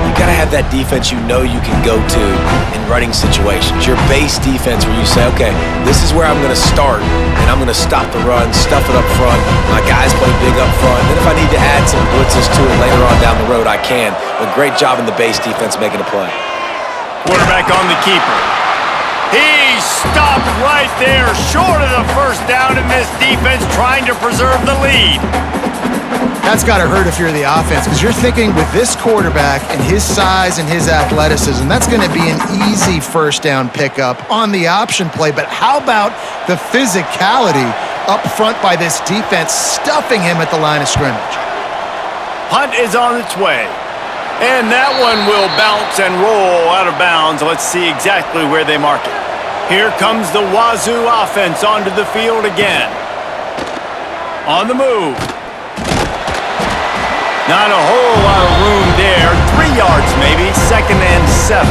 [SPEAKER 3] You got to have that defense you know you can go to in running situations. Your base defense where you say, okay, this is where I'm going to start, and I'm going to stop the run, stuff it up front. My guys play big up front. Then if I need to add some blitzes to it later on down the road, I can. But great job in the base defense making a play.
[SPEAKER 1] Quarterback on the keeper. He stopped right there, short of the first down, and this defense trying to preserve the lead.
[SPEAKER 2] That's got to hurt if you're the offense, because you're thinking with this quarterback and his size and his athleticism, that's going to be an easy first down pickup on the option play. But how about the physicality up front by this defense, stuffing him at the line of scrimmage?
[SPEAKER 1] Punt is on its way. And that one will bounce and roll out of bounds. Let's see exactly where they mark it. Here comes the Wazoo offense onto the field again. On the move. Not a whole lot of room there. 3 yards maybe, 2nd and 7.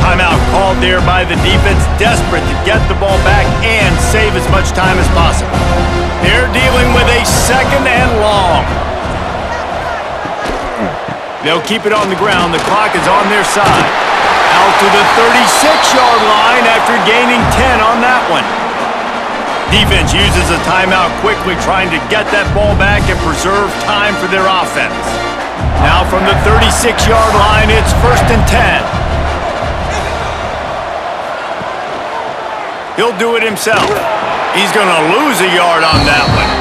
[SPEAKER 1] Timeout called there by the defense, desperate to get the ball back and save as much time as possible. They're dealing with a 2nd and long. They'll keep it on the ground. The clock is on their side. Out to the 36-yard line after gaining 10 on that one. Defense uses a timeout quickly, trying to get that ball back and preserve time for their offense. Now from the 36-yard line, it's 1st and 10. He'll do it himself. He's going to lose a yard on that one.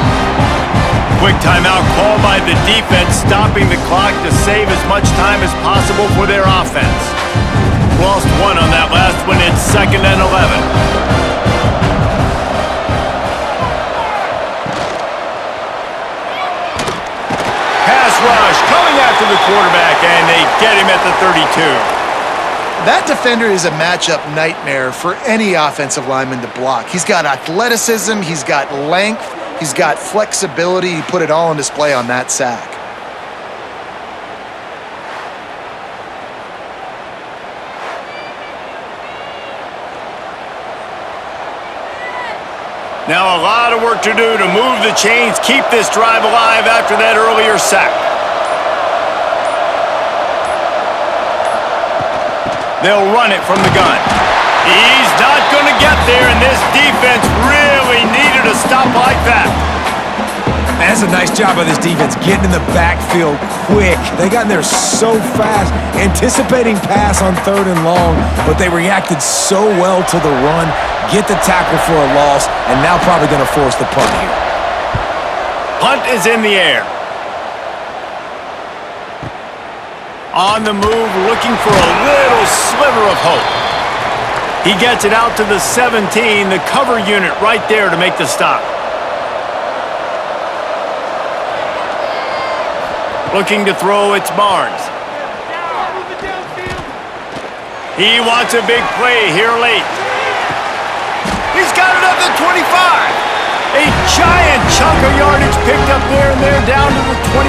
[SPEAKER 1] Quick timeout call by the defense, stopping the clock to save as much time as possible for their offense. Lost 1 on that last one. It's 2nd and 11. Pass rush coming after the quarterback, and they get him at the 32.
[SPEAKER 2] That defender is a matchup nightmare for any offensive lineman to block. He's got athleticism, he's got length, he's got flexibility. He put it all on display on that sack.
[SPEAKER 1] Now a lot of work to do to move the chains, keep this drive alive after that earlier sack. They'll run it from the gun. He's not going to get there, and this defense really needed a stop like that.
[SPEAKER 3] That's a nice job by this defense, getting in the backfield quick. They got in there so fast, anticipating pass on 3rd and long, but they reacted so well to the run, get the tackle for a loss, and now probably going to force the punt here.
[SPEAKER 1] Punt is in the air. On the move, looking for a little sliver of hope. He gets it out to the 17, the cover unit right there to make the stop. Looking to throw, it's Barnes. He wants a big play here late. He's got it up to 25. A giant chunk of yardage picked up there, and they're down to the 24.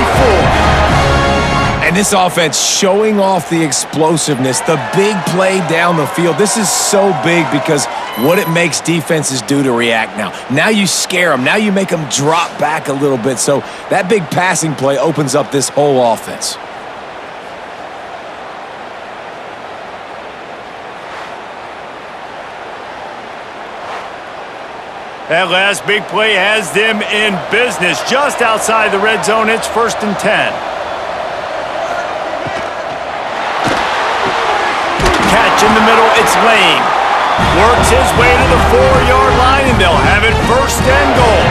[SPEAKER 3] And this offense showing off the explosiveness, the big play down the field. This is so big because what it makes defenses do to react now. Now you scare them. Now you make them drop back a little bit. So that big passing play opens up this whole offense.
[SPEAKER 1] That last big play has them in business. Just outside the red zone, it's 1st and 10. Catch in the middle, it's Lane. Works his way to the 4-yard line, and they'll have it 1st and goal.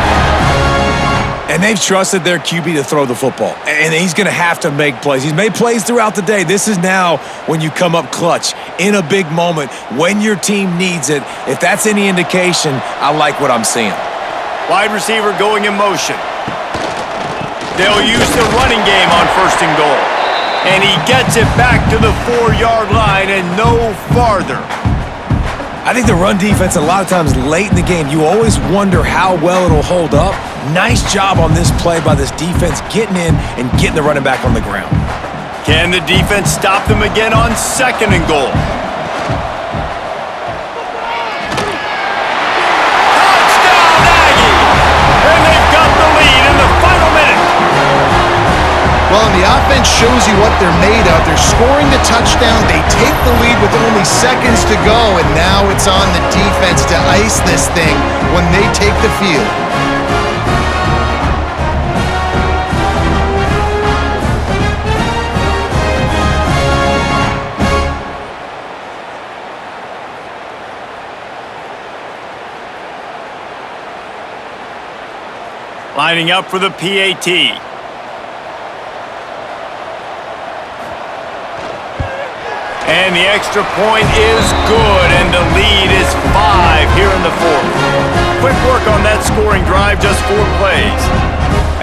[SPEAKER 3] And they've trusted their QB to throw the football. And he's going to have to make plays. He's made plays throughout the day. This is now when you come up clutch in a big moment when your team needs it. If that's any indication, I like what I'm seeing.
[SPEAKER 1] Wide receiver going in motion. They'll use the running game on 1st and goal. And he gets it back to the 4-yard line and no farther.
[SPEAKER 3] I think the run defense, a lot of times late in the game, you always wonder how well it'll hold up. Nice job on this play by this defense, getting in and getting the running back on the ground.
[SPEAKER 1] Can the defense stop them again on 2nd and goal? Touchdown, Aggie! And they've got the lead in the final minute.
[SPEAKER 2] Well, and the offense shows you what they're made of. They're scoring the touchdown. They take the lead with only seconds to go, and now it's on the defense to ice this thing when they take the field.
[SPEAKER 1] Lining up for the PAT. And the extra point is good, and the lead is 5 here in the 4th. Quick work on that scoring drive, just 4 plays.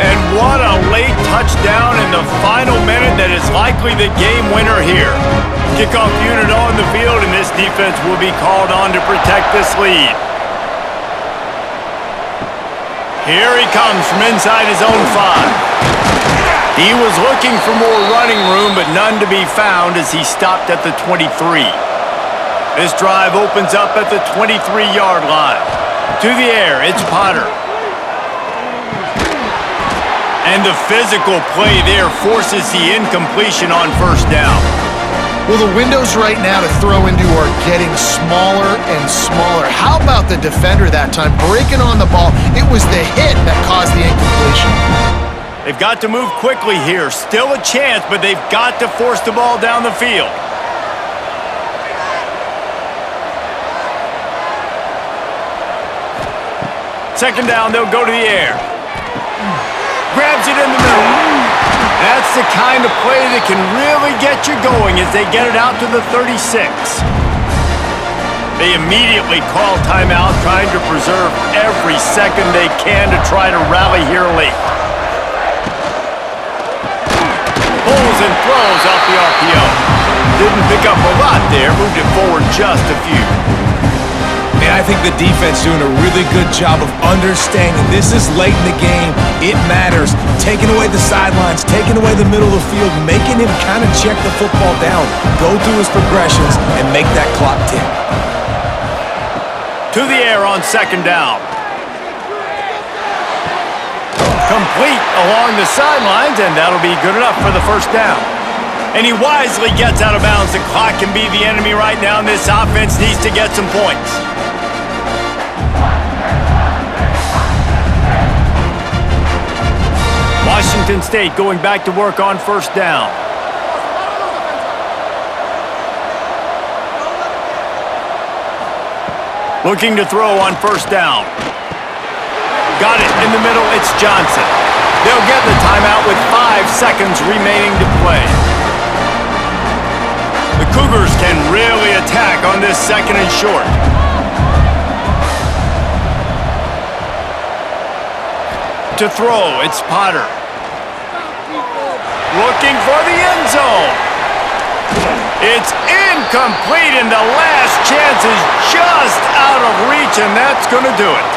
[SPEAKER 1] And what a late touchdown in the final minute that is likely the game winner here. Kickoff unit on the field, and this defense will be called on to protect this lead. Here he comes from inside his own 5. He was looking for more running room, but none to be found as he stopped at the 23. This drive opens up at the 23-yard line. To the air, it's Potter. And the physical play there forces the incompletion on 1st down.
[SPEAKER 2] Well, the windows right now to throw into are getting smaller and smaller. How about the defender that time breaking on the ball? It was the hit that caused the incompletion.
[SPEAKER 1] They've got to move quickly here. Still a chance, but they've got to force the ball down the field. Second down, they'll go to the air. Grabs it in the middle. That's the kind of play that can really get you going as they get it out to the 36. They immediately call timeout, trying to preserve every second they can to try to rally here late. Pulls and throws off the RPO. Didn't pick up a lot there, moved it forward just a few.
[SPEAKER 3] And I think the defense doing a really good job of understanding this is late in the game. It matters. Taking away the sidelines, taking away the middle of the field, making him kind of check the football down, go through his progressions, and make that clock tick.
[SPEAKER 1] To the air on 2nd down. Complete along the sidelines, and that'll be good enough for the 1st down. And he wisely gets out of bounds. The clock can be the enemy right now, and this offense needs to get some points. Washington State going back to work on 1st down. Looking to throw on 1st down. Got it in the middle, it's Johnson. They'll get the timeout with 5 seconds remaining to play. The Cougars can really attack on this second and short. To throw, it's Potter. Looking for the end zone. It's incomplete, and the last chance is just out of reach, and that's going to do it.